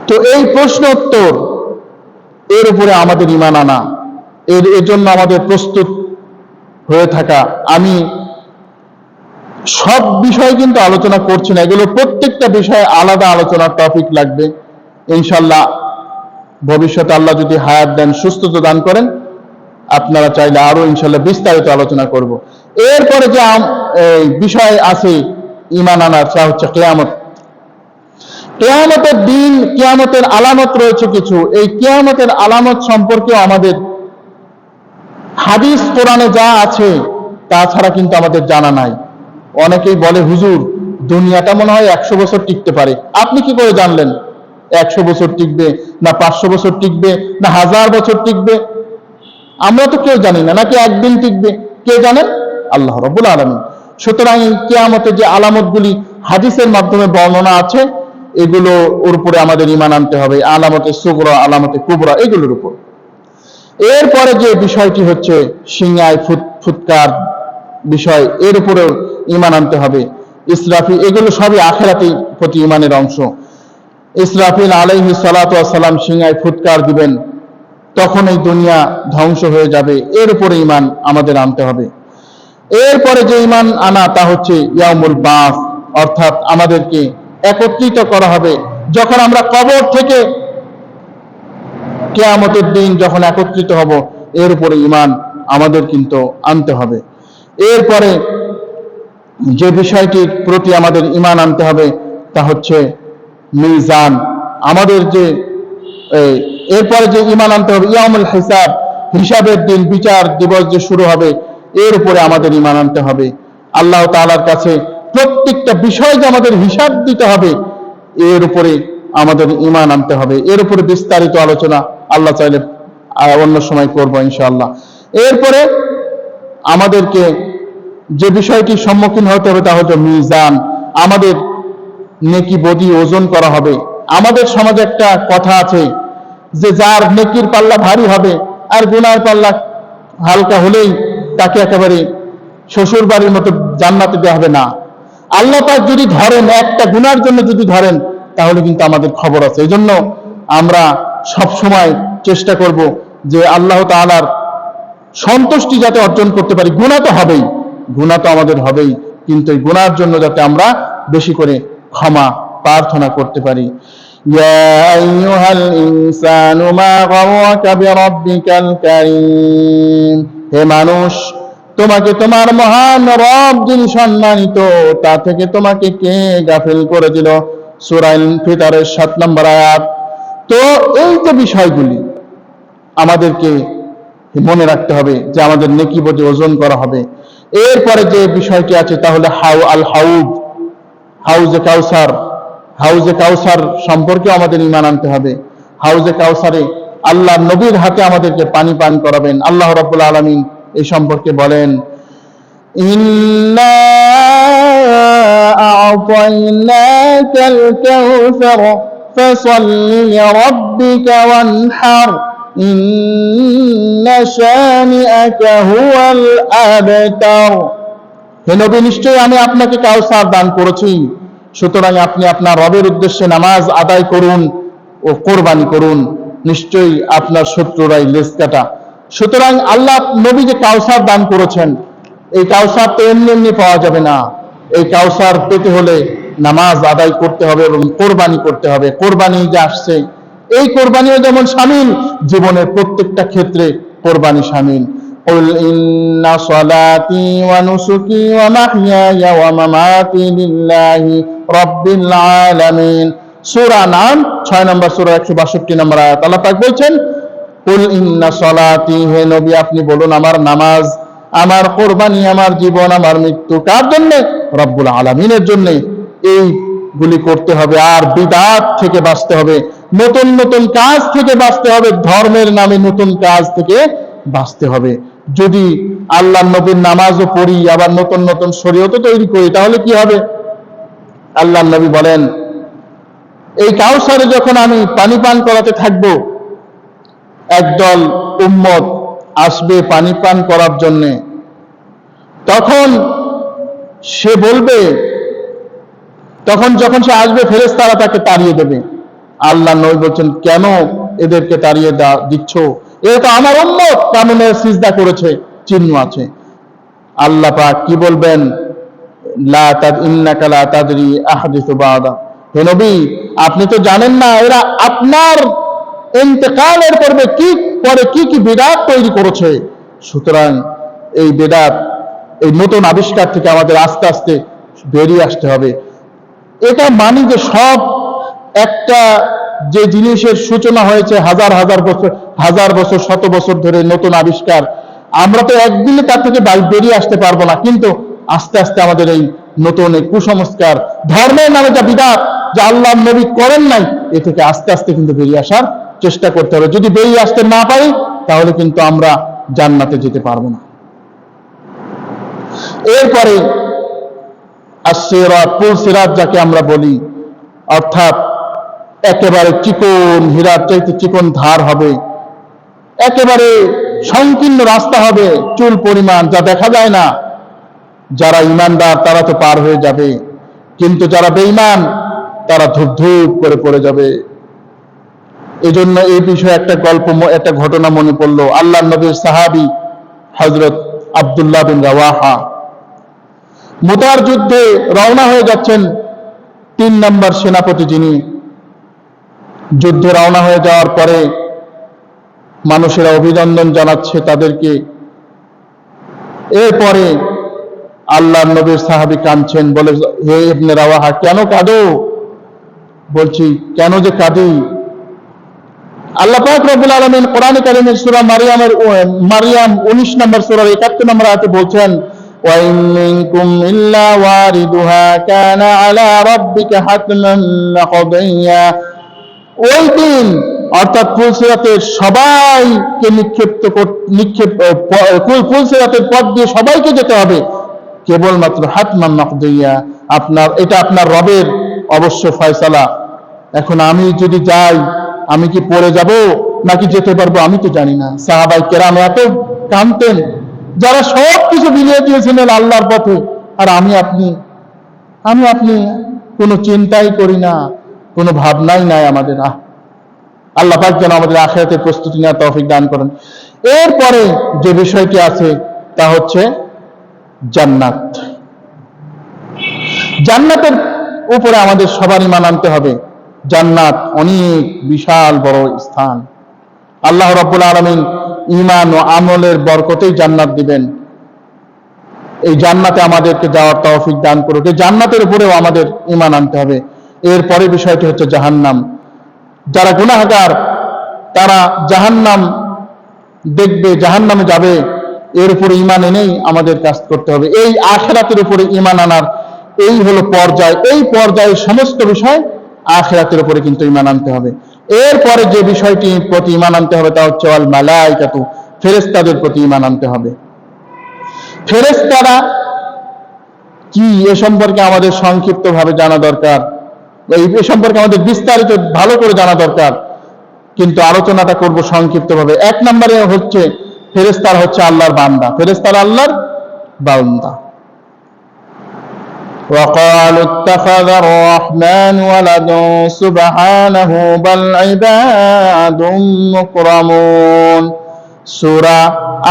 তো এই প্রশ্ন উত্তর, এর উপরে আমাদের ঈমান আনা, এর জন্য আমাদের প্রস্তুত হয়ে থাকা। আমি সব বিষয় কিন্তু আলোচনা করছি না, এগুলো প্রত্যেকটা বিষয়ে আলাদা আলোচনার টপিক লাগবে ইনশাআল্লাহ। ভবিষ্যতে আল্লাহ যদি হায়াত দেন, সুস্থতা দান করেন, আপনারা চাইলে আরো ইনশাআল্লাহ বিস্তারিত আলোচনা করব। এরপরে যে বিষয় আছে ঈমান আনার, তা হচ্ছে কিয়ামত। কিয়ামতের দিন, কিয়ামতের আলামত রয়েছে কিছু। এই কিয়ামতের আলামত সম্পর্কে আমাদের হাদিস কোরআনে যা আছে তাছাড়া কিন্তু আমাদের জানা নাই। অনেকেই বলে হুজুর দুনিয়াটা মনে হয় 100 বছর টিকতে পারে। আপনি কি করে জানলেন 100 বছর টিকবে, না 500 বছর টিকবে, না 1000 বছর টিকবে? আমরা তো কেউ জানি না। নাকি একদিন টিকবে? কে জানেন? আল্লাহ রাব্বুল আলামিন। সুতরাং কিয়ামতের যে আলামতগুলি হাদিসের মাধ্যমে বর্ণনা আছে, এগুলো ওর উপরে আমাদের ঈমান আনতে হবে, আলামতে সুগরা, আলামতে কুবরা, এগুলোর উপর। এরপরে যে বিষয়টি হচ্ছে সিংহায় ফুৎকার বিষয়, এর উপরেও ঈমান আনতে হবে। ইসরাফিল, এগুলো সবই আখিরাতের প্রতি ঈমানের অংশ। ইসরাফিল আলাইহিস সালাতু ওয়াস সালাম সিংহায় ফুৎকার দিবেন, তখন এই দুনিয়া ধ্বংস হয়ে যাবে। এর উপরে ঈমান আমাদের আনতে হবে। এরপরে যে ঈমান আনা তা হচ্ছে ইয়াউমুল বাস, অর্থাৎ আমাদেরকে একত্রিত করা হবে যখন আমরা কবর থেকে কিয়ামতের দিন যখন একত্রিত হব, এর উপরে ঈমান আমাদের কিন্তু আনতে হবে। এরপরে যে বিষয়টির প্রতি আমাদের ঈমান আনতে হবে তা হচ্ছে মিজান, আমাদের যে এরপরে যে ঈমান আনতে হবে ইয়াউমুল হিসাব, হিসাবের দিন, বিচার দিবস যে শুরু হবে, এর উপরে আমাদের ঈমান আনতে হবে। আল্লাহ তাআলার কাছে প্রত্যেকটা বিষয় যে আমাদের হিসাব দিতে হবে, এর উপরে আমাদের ঈমান আনতে হবে। এর উপরে বিস্তারিত আলোচনা আল্লাহ চাইলে অন্য সময় করব ইনশাআল্লাহ। এরপরে আমাদেরকে যে বিষয়টির সম্মুখীন হতে হবে তা হচ্ছে মিজান, আমাদের নেকি বদি ওজন করা হবে। আমাদের সমাজে একটা কথা আছে যে যার নেকির পাল্লা ভারী হবে আর গুনার পাল্লা হালকা হলেই তাকে একেবারে শ্বশুর বাড়ির মতো জান্নাতে দেওয়া হবে না। আল্লাহ পাক যদি ধরেন, একটা গুনার জন্য যদি ধরেন, তাহলে কিন্তু আমাদের খবর আছে। এই জন্য আমরা সব সময় চেষ্টা করব যে আল্লাহ তাআলার সন্তুষ্টি যাতে অর্জন করতে পারি। গুনাহ তো হবেই, গুনাহ তো আমাদের হবেই, কিন্তু এই গুনার জন্য যাতে আমরা বেশি করে ক্ষমা প্রার্থনা করতে পারি। ইয়া আইয়ুহাল ইনসানু মা গাররাকা বিরাব্বিকাল কারীম, হে মানুষ, তোমাকে তোমার মহান রব যিনি সম্মানিত, তা থেকে তোমাকে কে গাফিল করে দিল? সূরা আল-ফিতরের 7 নম্বর আয়াত। তো এই যে বিষয়গুলি আমাদেরকে মনে রাখতে হবে যে আমাদের নেকি বদি ওজন করা হবে। এরপরে যে বিষয়টি আছে তাহলে হাউজে কাউসার, হাউজে কাউসার সম্পর্কে আমাদের ঈমান আনতে হবে। হাউজে কাউসারে আল্লাহ নবীর হাতে আমাদেরকে পানি পান করাবেন। আল্লাহ রাব্বুল আলামিন এই সম্পর্কে বলেন, ইন্না আ'তাইনাকাল কাউসার ফাসাল্লি লিরাব্বিকা ওয়ানহার ইন্না শানিআকা হুয়াল আবতার। হে নবী, নিশ্চয়ই আমি আপনাকে কাউসার দান করেছি, সুতরাং আপনি আপনার রবের উদ্দেশ্যে নামাজ আদায় করুন ও কোরবানি করুন, নিশ্চয়ই আপনার শত্রুরাই লেজ কাটা। সুতরাং আল্লাহ নবী যে কাউসার দান করেছেন, এই কাউসার তো এমনি এমনি পাওয়া যাবে না। এই কাউসার পেতে হলে নামাজ আদায় করতে হবে এবং কোরবানি করতে হবে। কোরবানি যে আসছে, এই কোরবানিও যেমন শামিল, জীবনের প্রত্যেকটা ক্ষেত্রে কোরবানি শামিল। قل إن صلاتي ونسكي ومحياي ومماتي لله رب العالمين। সূরা নাম 6 নম্বর সূরা 162 নম্বর আয়াত। আল্লাহ পাক বলছেন, কুল ইন্না সলাতি, হে নবী আপনি বলুন, আমার নামাজ, আমার কোরবানি, আমার জীবন, আমার মৃত্যু কার জন্য? রব্বুল আলামিনের জন্য। এইগুলি করতে হবে। আর বিদআত থেকে বাঁচতে হবে, নতুন নতুন কাজ থেকে বাঁচতে হবে, ধর্মের নামে নতুন কাজ থেকে বাঁচতে হবে। যদি আল্লাহর নবীর নামাজও পড়ি, আবার নতুন নতুন শরীয়তও তৈরি করি, তাহলে কি হবে? আল্লাহর নবী বলেন, এই কাউসারে যখন আমি পানি পান করাতে থাকবো, একদল উম্মত আসবে পানি পান করার জন্য, তখন সে বলবে, তখন যখন সে আসবে ফেরেশতারা তাকে তাড়িয়ে দেবে। আল্লাহর নবী বলছেন, কেন এদেরকে তাড়িয়ে দিচ্ছ? এরা তো আমার উম্মত, কানুনের সিজদা করেছে, চিহ্ন আছে। আল্লাহ পাক কি বলবেন? ইন্নাকা লা তাদরি আহদিসু বাদা, হে নবী আপনি তো জানেন না এরা আপনার ইন্তেকালের পরে কি কি বিদআত তৈরি করেছে। সুতরাং এই বিদআত, এই নতুন আবিষ্কার থেকে আমাদের আস্তে আস্তে বেরিয়ে আসতে হবে। এটা মানি যে সব একটা যে জিনিসের সূচনা হয়েছে হাজার হাজার বছর, শত বছর ধরে নতুন আবিষ্কার, আমরা তো একদিনে তার থেকে বেরিয়ে আসতে পারবো না, কিন্তু আস্তে আস্তে আমাদের এই নতুন এই কুসংস্কার, ধর্মের নামে যা বিদআত, যা আল্লাহ নবী করেন নাই, এ থেকে আস্তে আস্তে কিন্তু বেরিয়ে আসার চেষ্টা করতে হবে। যদি বেরিয়ে আসতে না পারি, তাহলে কিন্তু আমরা জান্নাতে যেতে পারবো না। এরপরে as-সিরাত, পুলসিরাত যাকে আমরা বলি, অর্থাৎ একেবারে চিকন হীরার চাইতে চিকন ধার হবে, একেবারে সংকীর্ণ রাস্তা হবে, চুল পরিমাণ, যা দেখা যায় না। যারা ইমানদার তারা তো পার হয়ে যাবে, কিন্তু যারা বেঈমান তারা ধূপ ধূপ করে পড়ে যাবে। এজন্য এই বিষয়ে একটা ঘটনা মনে পড়লো। আল্লাহর নবীর সাহাবী হযরত আব্দুল্লাহ বিন রাওয়াহা মুতার যুদ্ধে রওনা হয়ে যাচ্ছেন। 3 নম্বর সেনাপতি যিনি, যুদ্ধে রওনা হয়ে যাওয়ার পরে মানুষেরা অভিনন্দন জানাচ্ছে তাদেরকে। এরপরে আল্লাহর নবীর সাহাবী কাঁদছেন, বলে, হে ইবনে রাওয়াহা, কেন কাঁদো? বলছি, কেন যে কাঁদি? আল্লাহ পাক রব্বুল আলামিন কোরআনে কারীমের সূরা মারিয়াম 19 নম্বর সূরার 71 নম্বর আয়াতে বলছেন, ওয়া ইন মিনকুম ইল্লা ওয়ারিদুহা কানা আলা রাব্বিকা হাতমান মাকদিয়া। ওই দিন, অর্থাৎ পুলসিরাতের সবাইকে পুলসিরাতের পথ দিয়ে সবাইকে যেতে হবে, কেবলমাত্র হাতমান মাকদিয়া, এটা আপনার রবের অবশ্য ফয়সালা। এখন আমি যদি যাই, আমি কি পড়ে যাব নাকি যেতে পারবো আমি তো জানি না। সাহাবায়ে কেরাম এত কাঁদতেন, যারা সব কিছু বিলিয়ে দিয়েছিলেন আল্লাহর পথে, আর আমি আপনি কোনো চিন্তাই করি না, কোনো ভাবনাই নাই আমাদের। আল্লাহ পাক যেন আমাদের আখিরাতের প্রস্তুতি নেওয়ার তৌফিক দান করেন। এরপরে যে বিষয়টি আছে তা হচ্ছে জান্নাত। জান্নাতের উপরে আমাদের সবার ঈমান আনতে হবে। জান্নাত অনেক বিশাল বড় স্থান। আল্লাহ রাব্বুল আলামিন ঈমান ও আমলের বরকতেই জান্নাত দিবেন। এই জান্নাতে আমাদেরকে যাওয়ার তৌফিক দান করুক। এই জান্নাতের উপরেও আমাদের ঈমান আনতে হবে। এরপরে বিষয়টি হচ্ছে জাহান্নাম। যারা গুনাহগার তারা জাহান্নাম দেখবে, জাহান্নামে যাবে, এর উপরে ঈমান এনেই আমাদের কাজ করতে হবে। এই আখিরাতের উপরে ঈমান আনার এই হলো পর্যায়। এই পর্যায়ে সমস্ত বিষয় আখিরাতের উপরে কিন্তু ঈমান আনতে হবে। এরপরে যে বিষয়টি প্রতি ঈমান আনতে হবে তা হচ্ছে আল মালায়েকাতু, ফেরেশতাদের প্রতি ঈমান আনতে হবে। ফেরেশতারা কি, এ সম্পর্কে আমাদের সংক্ষিপ্তভাবে জানা দরকার। এই সম্পর্কে আমাদের বিস্তারিত ভালো করে জানা দরকার, কিন্তু আলোচনাটা করব সংক্ষিপ্তভাবে। 1 নম্বরে হচ্ছে ফেরেশতারা হচ্ছে আল্লাহর বান্দা। ফেরেশতারা আল্লাহর বান্দা। وقالوا اتخذ الرحمن ولدا سبحانه بل عباد مكرمون। সূরা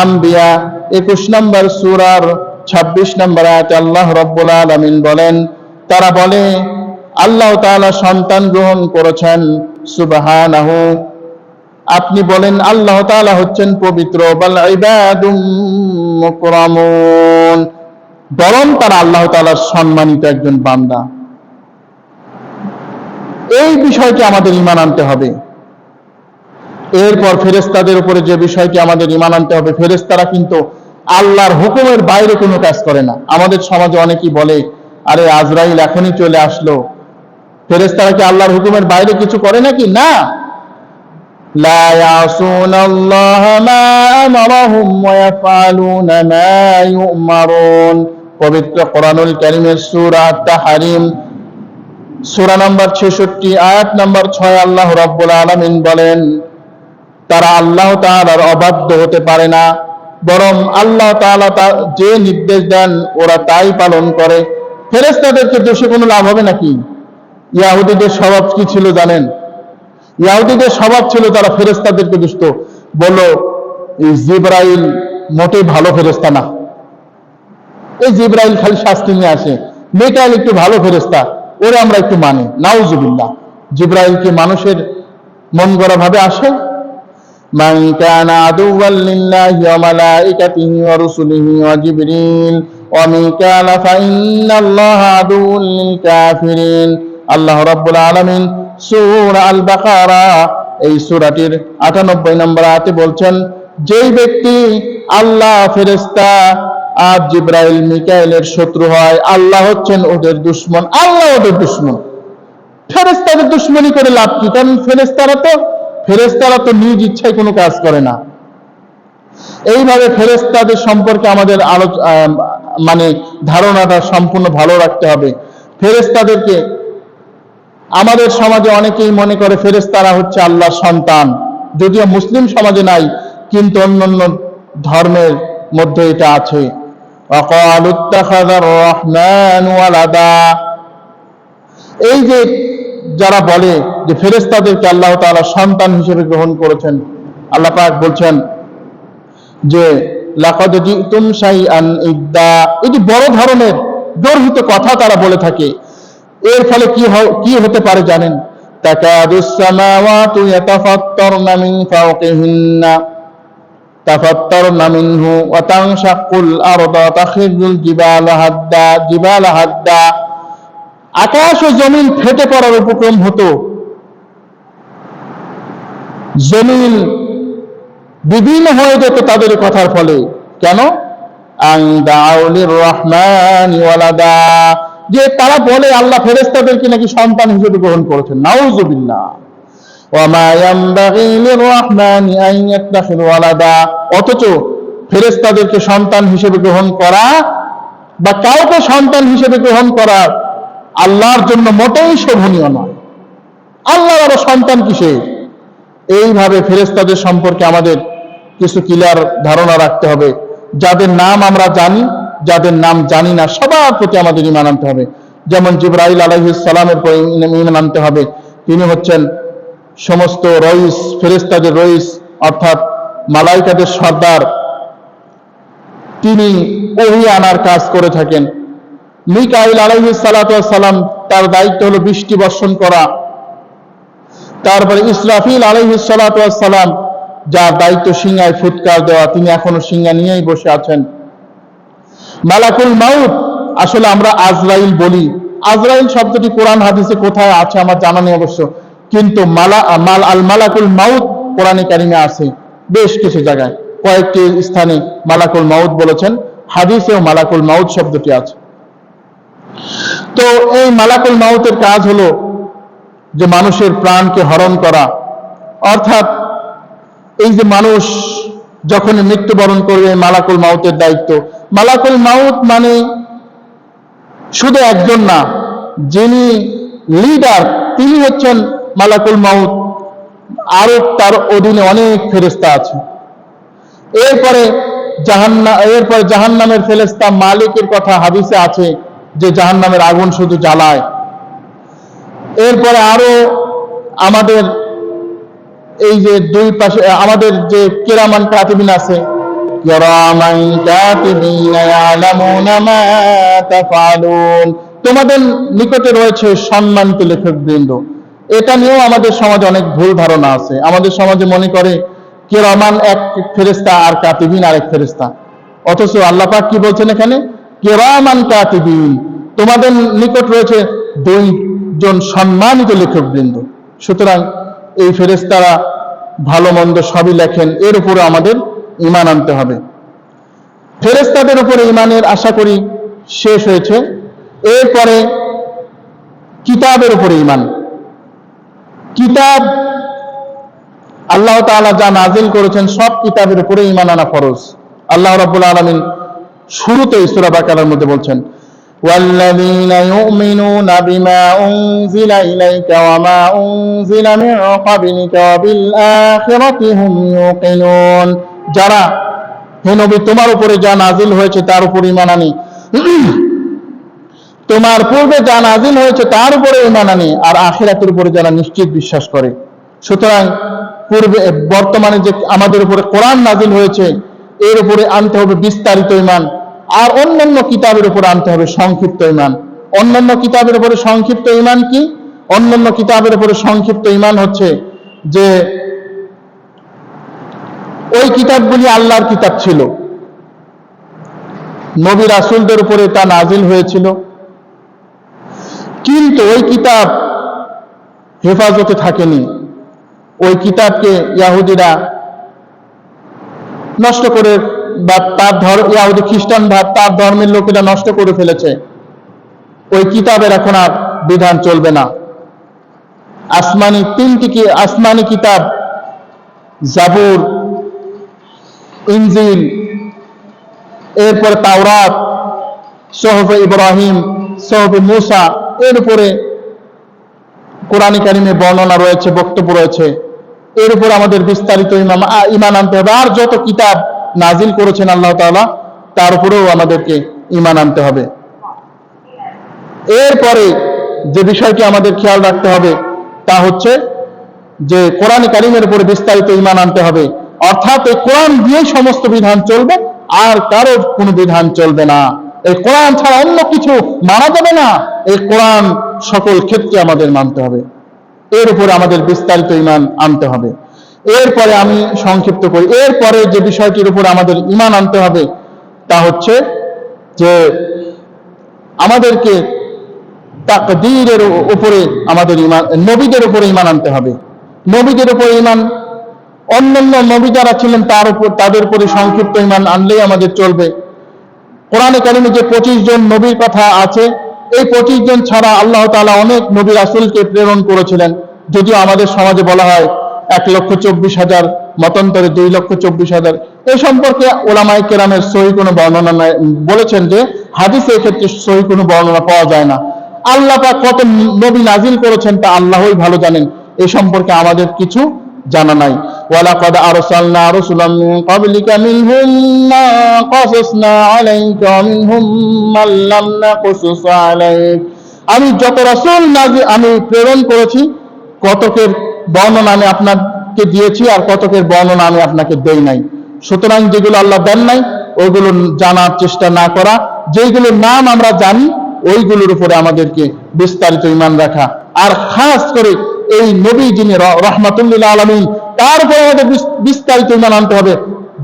আম্বিয়া 21 নম্বর সূরার 26 নম্বর আয়াতে আল্লাহ রাব্বুল আলামিন বলেন, তারা বলে আল্লাহ তাআলা সন্তান গ্রহণ করেছেন। সুবহানাহু, আপনি বলেন আল্লাহ তাআলা হচ্ছেন পবিত্র। বাল ইবাদুম মুকরামুন, বরং তারা আল্লাহ তাআলার সম্মানিত একজন বান্দা। এই বিষয়টি আমাদের ঈমান আনতে হবে। এরপর ফেরেশতাদের উপরে যে বিষয়টি আমাদের ঈমান আনতে হবে, ফেরেশতারা কিন্তু আল্লাহর হুকুমের বাইরে কোনো কাজ করে না। আমাদের সমাজে অনেকেই বলে, আরে আজরাইল এখনই চলে আসলো। ফেরেশতারা কি আল্লাহর হুকুমের বাইরে কিছু করে নাকি? না। লা ইয়াসুনাল্লাহা মা আমারাহুম ওয়া ইয়াফআলুনা মা ইউমারুন। পবিত্র কোরআনুল কারীমের সূরা তাহরিম সূরা নম্বর 66 আয়াত নম্বর 6 আল্লাহ রাব্বুল আলামিন বলেন, তারা আল্লাহ তাআলার অবাধ্য হতে পারে না, বরং আল্লাহ তাআলা যে নির্দেশ দেন ওরা তাই পালন করে। ফেরেশতাদেরকে দোষে কোনো লাভ হবে নাকি? ইহুদীদের স্বভাব কি ছিল জানেন? ইহুদীদের স্বভাব ছিল তারা ফেরেশতাদেরকে দুষ্ট বলল, এই জিবরাইল মোটেই ভালো ফেরেশতা না, এই জিবরাইল খালি শাস্তি নিয়ে আসে, মিকাইল একটু ভালো ফেরেশতা, ওরে আমরা একটু মানি। নাউজুবিল্লাহ, জিবরাইল কি মানুষের মন গড়া ভাবে আসে? মান কানা আদুওয়াল লিল্লাহি ওয়া মালাইকাতিহি ওয়া রুসুলিহি ওয়া জিবরিল ওয়া মিকাইল ফা ইন্নাল্লাহা আদুউল লিল কাফিরিন। আল্লাহ রাব্বুল আলামিন সূরা আল বাকারা এই সূরাটির 98 নম্বর আয়াতে বলছেন, যেই ব্যক্তি আল্লাহ ফেরেশতা আর জিবরাইল মিকাইলের শত্রু হয়, আল্লাহ হচ্ছেন ওদের দুশমন, আল্লাহ ওদের দুশমন। ফেরেশতাদের দুশমনি করে লাভ কি? কারণ ফেরেশতারা তো নিজ ইচ্ছায় কোনো কাজ করে না। এইভাবে ফেরেশতাদের সম্পর্কে আমাদের মানে ধারণাটা সম্পূর্ণ ভালো রাখতে হবে। ফেরেশতাদেরকে আমাদের সমাজে অনেকেই মনে করে ফেরেশতারা হচ্ছে আল্লাহর সন্তান, যদিও মুসলিম সমাজে নাই, কিন্তু অন্যান্য ধর্মের মধ্যে এটা আছে। ওয়াকালু ইত্তাখাযার রাহমানু ওয়ালাদা, এই যে যারা বলে যে ফেরেশতাদেরকে আল্লাহ তাআলা সন্তান হিসেবে গ্রহণ করেছেন, আল্লাহ পাক বলছেন যে লাকাদ জিতুম শাইআন ইদ্দা, এটি বড় ধরনের গর্হিত কথা তারা বলে থাকে। এর ফলে কি হতে পারে জানেন? তাকাদুস সামাওয়াতু ইয়াতাফাত্তারনা মিন ফাওকিহিন্না তাফাত্তারনা মিনহু ওয়া তানশাক্কুল আরদু ওয়া তাখিরুল জিবালা হাদ্দা, আকাশ ও জমিন ফেটে পড়ার উপক্রম হতো, জমিন বিভিন্ন হয়ে যেত তাদের কথার ফলে। কেন? আন দাউ লিররহমানি ওয়ালাদা, যে তারা বলে আল্লাহ ফেরেশতাদেরকে নাকি সন্তান হিসেবে গ্রহণ করেছেন। নাউযুবিল্লাহ। ওয়া মা ইয়ানবাগি লিররহমানি আন ইয়াত্তাখিযা ওয়ালাদা, অথচ ফেরেশতাদেরকে সন্তান হিসেবে গ্রহণ করা বা কাউকে সন্তান হিসেবে গ্রহণ করা আল্লাহর জন্য মোটেই শোভনীয় নয়। আল্লাহর আরো সন্তান কিসের? এইভাবে ফেরেশতাদের সম্পর্কে আমাদের কিছু ক্লিয়ার ধারণা রাখতে হবে। যাদের নাম আমরা জানি, যাদের নাম জানি না, সবার প্রতি আমাদের ঈমান আনতে হবে। যেমন জিবরাইল আলাইহিস সালামের প্রতি ঈমান আনতে হবে। তিনি হচ্ছেন সমস্ত রইস, ফেরেশতাদের রইস, অর্থাৎ মালাইকাদের সর্দার। তিনি ওহী আনার কাজ করে থাকেন। মিকাইল আলাইহিস সালাতু ওয়াস সালাম, তার দায়িত্ব হলো বৃষ্টি বর্ষণ করা। তারপরে ইসরাফিল আলাইহিস সালাতু ওয়াস সালাম, যার দায়িত্ব সিংহায় ফুৎকার দেওয়া, তিনি এখনো সিংহা নিয়েই বসে আছেন। মালাকুল মাউত, আসলে আমরা আজরাইল বলি। আজরাইল শব্দটি কোরআন হাদিসে কোথায় আছে আমার জানা নেই অবশ্য, কিন্তু মালাকুল মাউত কোরআনে কারিমে আছে বেশ কিছু জায়গায়, কয়েকটি স্থানে মালাকুল মাউত বলেছেন, হাদিসেও মালাকুল মাউত শব্দটি আছে। তো এই মালাকুল মাউতের কাজ হলো যে মানুষের প্রাণকে হরণ করা, অর্থাৎ এই যে মানুষ যখন মৃত্যুবরণ করবে, মালাকুল মাউতের দায়িত্ব। মালাকুল মাউত মানে শুধু একজন না, যিনি লিডার তিনি হচ্ছেন মালাকুল মাউত, আরো তার অধীনে অনেক ফেরেশতা আছে। এরপরে জাহান্নামের ফেরেশতা মালিকের কথা হাদিসে আছে যে জাহান্নামের আগুন শুধু জ্বালায়। এরপরে আরো আমাদের এই যে দুই পাশে আমাদের যে কিরামান কাতিবিন আছে, কিরামান কাতিবিনা ইয়ালামুনা মা তাফআলুন, তোমাদের নিকটে রয়েছে সম্মানিত লেখকবৃন্দ। এটা নিয়েও আমাদের সমাজে অনেক ভুল ধারণা আছে। আমাদের সমাজে মনে করে কিরামান এক ফেরেশতা আর কাতিবিন আরেক ফেরেশতা, অথচ আল্লাহ পাক কি বলছেন এখানে? কিরামান কাতিবিন, তোমাদের নিকট রয়েছে দুইজন সম্মানিত লেখকবৃন্দ। সুতরাং এই ফেরেশতারা ভালো মন্দ সবই লেখেন, এর উপরে আমাদের ঈমান আনতে হবে। ফেরেশতাদের উপরে ঈমানের আশা করি শেষ হয়েছে। এরপরে কিতাবের উপরে ঈমান। কিতাব আল্লাহ তাআলা যা নাজিল করেছেন সব কিতাবের উপরে ঈমান আনা ফরজ। আল্লাহ রাব্বুল আলামিন শুরুতে সূরা বাকারার মধ্যে বলছেন, والذين يؤمنون بما أنزل إليك وما أنزل من قبلك وبالآخرة هم يوقنون, যারা হে নবী তোমার উপরে যা নাজিল হয়েছে তার উপর ঈমান আনে, তোমার পূর্বে যা নাজিল হয়েছে তার উপরে ঈমান আনে, আর আখিরাতের উপরে যারা নিশ্চিত বিশ্বাস করে। সুতরাং বর্তমানে যে আমাদের উপরে কোরআন নাজিল হয়েছে এর উপরে আনতে হবে বিস্তারিত ঈমান, আর অন্যান্য কিতাবের উপর আনতে হবে সংক্ষিপ্ত ঈমান। অন্যান্য কিতাবের উপরে সংক্ষিপ্ত ঈমান কি? অন্যান্য কিতাবের উপরে সংক্ষিপ্ত ঈমান হচ্ছে যে ওই কিতাবগুলি আল্লাহর কিতাব ছিল, নবী রাসূলদের উপরে তা নাজিল হয়েছিল, কিন্তু ওই কিতাব হেফাজতে থাকেনি। ওই কিতাবকে ইহুদিরা নষ্ট করে বা তার ইহুদি খ্রিস্টান ভাব তার ধর্মের লোকেরা নষ্ট করে ফেলেছে, ওই কিতাবের এখন আর বিধান চলবে না। আসমানি কিতাব জাবুর, ইনজিল, এরপরে তাওরাত, সহফে ইব্রাহিম, সহফে মুসা, এর উপরে কোরআনে কারিমে বর্ণনা রয়েছে, বক্তব্য রয়েছে। এর উপর আমাদের বিস্তারিত ঈমান আনতে হবে। আর যত কিতাব নাজিল করেছেন আল্লাহ তাআলা, তার উপরেও আমাদেরকে ঈমান আনতে হবে। এরপরে যে বিষয়টি আমাদের খেয়াল রাখতে হবে তা হচ্ছে যে কোরআনে কারিমের উপরে বিস্তারিত ঈমান আনতে হবে, অর্থাৎ এই কোরআন দিয়েই সমস্ত বিধান চলবে, আর কারোর কোনো বিধান চলবে না। এই কোরআন ছাড়া অন্য কিছু মানা যাবে না। এই কোরআন সকল ক্ষেত্রে আমাদের মানতে হবে, এর উপরে আমাদের বিস্তারিত ঈমান আনতে হবে। এরপরে আমি সংক্ষিপ্ত করি, এরপরে যে বিষয়টির উপরে আমাদের ঈমান আনতে হবে তা হচ্ছে যে আমাদেরকে তাকদীরের উপরে আমাদের ঈমান, নবীদের উপরে ঈমান আনতে হবে। নবীদের উপরে ঈমান, অন্যান্য নবী যারা ছিলেন তাদের উপরে সংক্ষিপ্ত ঈমান আনলেই আমাদের চলবে। কোরআনে কারিমে যে 25 জন নবীর কথা আছে, এই 25 জন ছাড়া আল্লাহ তাআলা অনেক নবী রাসূলকে প্রেরণ করেছিলেন। যদিও আমাদের সমাজে বলা হয় 1,24,000, মতান্তরে 2,24,000। এই সম্পর্কে উলামায়ে কেরামের সহি কোনো বর্ণনা নাই, বলেছেন যে হাদিসে এক্ষেত্রে সহি কোনো বর্ণনা পাওয়া যায় না। আল্লাহ পাক কত নবী নাজিল করেছেন তা আল্লাহই ভালো জানেন, এই সম্পর্কে আমাদের কিছু জানা নাই। ওয়ালাকাদ আরসালনা রাসূলাম মিন ক্বাবলিকা মিনহুম মা কাসাসনা আলাইকা ওয়া মিনহুম মান লাম নাকসুস আলাইক। আমি যত রাসূল আমি প্রেরণ করেছি, কতকের বর্ণনা আমি আপনাকে দিয়েছি আর কতকের বর্ণনা আমি আপনাকে দেই নাই। সুতরাং যেগুলো আল্লাহ দেন নাই ওইগুলো জানার চেষ্টা না করা, যেগুলোর নাম আমরা জানি ওইগুলোর উপরে আমাদেরকে বিস্তারিত ঈমান রাখা। আর খাস করে এই নবী যিনি রাহমাতুল লিল আলামিন, তার উপরে আমাদের বিস্তারিত ঈমান আনতে হবে।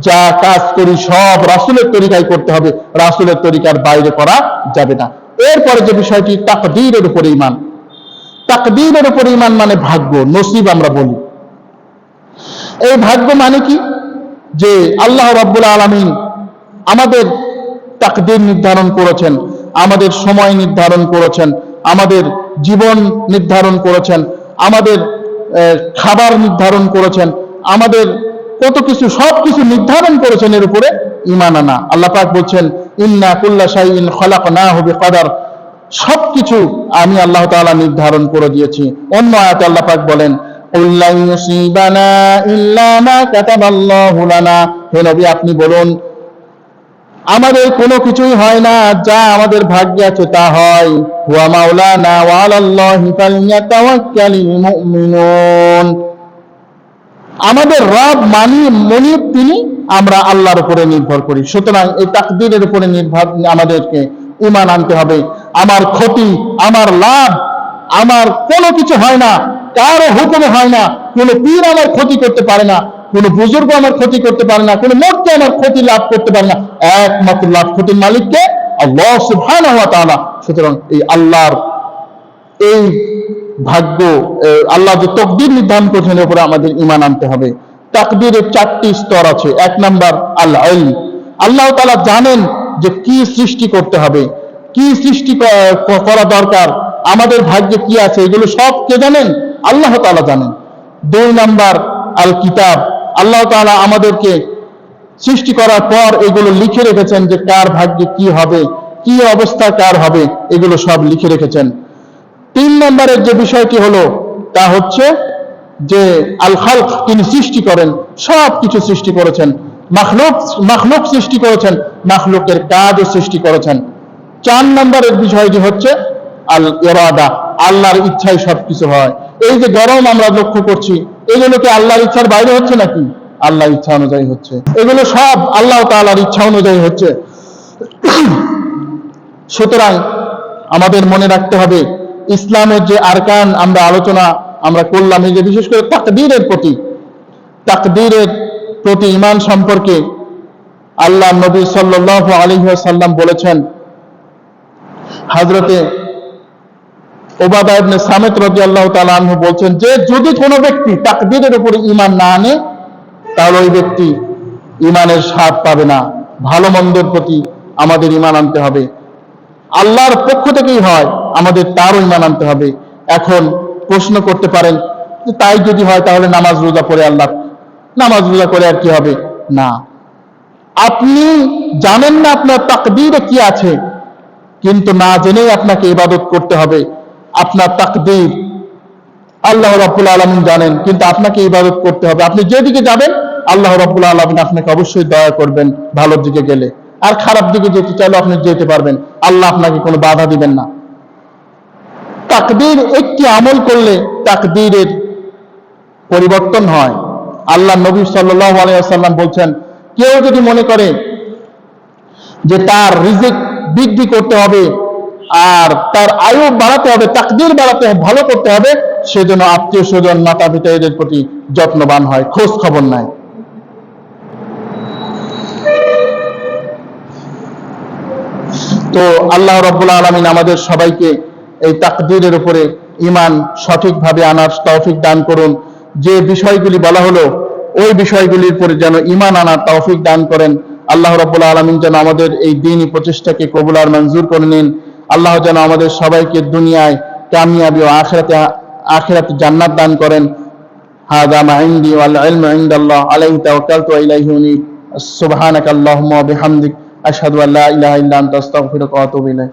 যা কাজ করি সব রাসূলের তরিকায় করতে হবে, রাসূলের তরিকার বাইরে করা যাবে না। এরপরে যে বিষয়টি তাকদীরের উপরে ঈমান। তাকদীরের উপরে ঈমান মানে ভাগ্য, নসিব আমরা বলি। এই ভাগ্য মানে কি? যে আল্লাহ রাব্বুল আলামিন আমাদের তাকদীর নির্ধারণ করেছেন, আমাদের সময় নির্ধারণ করেছেন, আমাদের জীবন নির্ধারণ করেছেন, আমাদের খাবার নির্ধারণ করেছেন, আমাদের কত কিছু, সব কিছু নির্ধারণ করেছেন। এর উপরে ঈমান আনা। আল্লাহ পাক বলছেন ইন্না কুল্লা শাইইন খালাকনাহু বিকদর, সবকিছু আমি আল্লাহ তাআলা নির্ধারণ করে দিয়েছি। অন্য আয়াতে আল্লাহ পাক বলেন কুল্লা ইউসিবানা ইল্লা মা কাতাবাল্লাহু লানা, হে নবী আপনি বলুন আমাদের কোনো কিছুই হয় না, যা আমাদের ভাগ্যে আছে তা হয়। হুয়া মাওলানা ওয়া আলাল্লাহি ফালইয়াতাওয়াক্কালিল মুমিনুন, আমাদের রব মনিব তিনি, আমরা আল্লাহর উপরে নির্ভর করি। সুতরাং এই তাকদীরের উপরে নির্ভর আমাদেরকে ঈমান আনতে হবে। আমার ক্ষতি, আমার লাভ, আমার কোনো কিছু হয় না, কারো হুকুমে হয় না। কোনো পীর আমার ক্ষতি করতে পারে না, কোনো বুজুর্গ আমার ক্ষতি করতে পারে না, কোনো মূর্তি আমার ক্ষতি লাভ করতে পারে না। একমাত্র লাভ ক্ষতির মালিককে আল্লাহ সুবহানাহু ওয়া তাআলা। সুতরাং এই আল্লাহর এই ভাগ্য, আল্লাহ যে তকদির নির্ধারণ করেছেন এর উপরে আমাদের ঈমান আনতে হবে। তাকদীরের 4টি স্তর আছে। 1 নাম্বার আল ইলম, আল্লাহ তাআলা জানেন যে কি সৃষ্টি করতে হবে, কি সৃষ্টি করা দরকার, আমাদের ভাগ্যে কি আছে, এগুলো সব কে জানেন? আল্লাহ তাআলা জানেন। 2 নাম্বার আল কিতাব, আল্লাহ তাআলা আমাদেরকে সৃষ্টি করার পর এগুলো লিখে রেখেছেন যে কার ভাগ্যে কি হবে, কি অবস্থা কার হবে, এগুলো সব লিখে রেখেছেন। 3 নম্বরের যে বিষয়টি হলো তা হচ্ছে যে আল খালক, তিনি সৃষ্টি করেন, সব কিছু সৃষ্টি করেছেন। মাখলুক সৃষ্টি করেছেন, মাখলুকের কাজও সৃষ্টি করেছেন। 4 নম্বরের বিষয়টি হচ্ছে আল ইরাদা, আল্লাহর ইচ্ছায় সবকিছু হয়। এই যে গরম আমরা লক্ষ্য করছি, এগুলো কি আল্লাহর ইচ্ছার বাইরে হচ্ছে নাকি? আল্লাহর ইচ্ছা অনুযায়ী হচ্ছে। এগুলো সব আল্লাহ তাআলার ইচ্ছা অনুযায়ী হচ্ছে। সুতরাং আমাদের মনে রাখতে হবে ইসলামের যে আরকান আলোচনা আমরা করলাম, এই যে বিশেষ করে তাকদীরের প্রতি ঈমান সম্পর্কে আল্লাহ নবী সাল্লাল্লাহু আলাইহি ওয়াসাল্লাম বলেছেন। হযরতে উবাদা ইবনে সামিত রাদিয়াল্লাহু তাআলা আনহু বলছেন যে যদি কোনো ব্যক্তি তাকদীরের উপরে ঈমান না আনে তাহলে ওই ব্যক্তি ঈমানের স্বাদ পাবে না, ভালো মন্দের প্রতি আমাদের ঈমান আনতে হবে। আল্লাহর পক্ষ থেকেই হয়, আমাদের তারও ঈমান আনতে হবে। এখন প্রশ্ন করতে পারেন যে তাই যদি হয় তাহলে নামাজ রোজা পড়ে নামাজ রোজা করে আর কি হবে? না, আপনি জানেন না আপনার তাকদীরে কি আছে, কিন্তু না জেনেই আপনাকে ইবাদত করতে হবে। আপনার তাকদীর আল্লাহ রাব্বুল আলামিন জানেন, কিন্তু আপনাকে ইবাদত করতে হবে। আপনি যেদিকে যাবেন আল্লাহ রাব্বুল আলামিন আপনাকে অবশ্যই দয়া করবেন ভালোর দিকে গেলে, আর খারাপ দিকে যেতে চাইলে আপনি যেতে পারবেন, আল্লাহ আপনাকে কোনো বাধা দিবেন না। তাকদীর একটি আমল করলে তাকদীরের পরিবর্তন হয়। আল্লাহ নবী সাল্লাল্লাহু আলাইহি ওয়াসাল্লাম বলছেন, কেউ যদি মনে করে যে তার রিজিক বৃদ্ধি করতে হবে আর তার আয়ু বাড়াতে হবে, তাকদীর বাড়াতে হবে, ভালো করতে হবে, সেজন্য আত্মীয় স্বজন মাতা পিতা এদের প্রতি যত্নবান হয়, খোঁজ খবর নেয়। তো আল্লাহ রাব্বুল আলামিন আমাদের সবাইকে এই তাকদীরের উপরে ঈমান সঠিকভাবে আনার তৌফিক দান করুন। যে বিষয়গুলি বলা হলো ওই বিষয়গুলির উপরে যেন ঈমান আনার তৌফিক দান করেন। আল্লাহ রাব্বুল আলামিন যেন আমাদের এই দ্বীনি প্রচেষ্টাকে কবুল আর মঞ্জুর করে নিন। আল্লাহ যেন আমাদের সবাইকে দুনিয়ায় কামিয়াবি ও আখিরাতে জান্নাত দান করেন। হাযা মা ইনদি ওয়াল ইলমু ইনদাল্লাহ আলাইহি তাওয়াক্কালতু ওয়া ইলাইহি উনীব। সুবহানাকাল্লাহুম্মা ওয়া বিহামদিক আশহাদু আল্লা ইলাহা ইল্লা আনতা আস্তাগফিরুকা ওয়া আতুবু ইলাইক।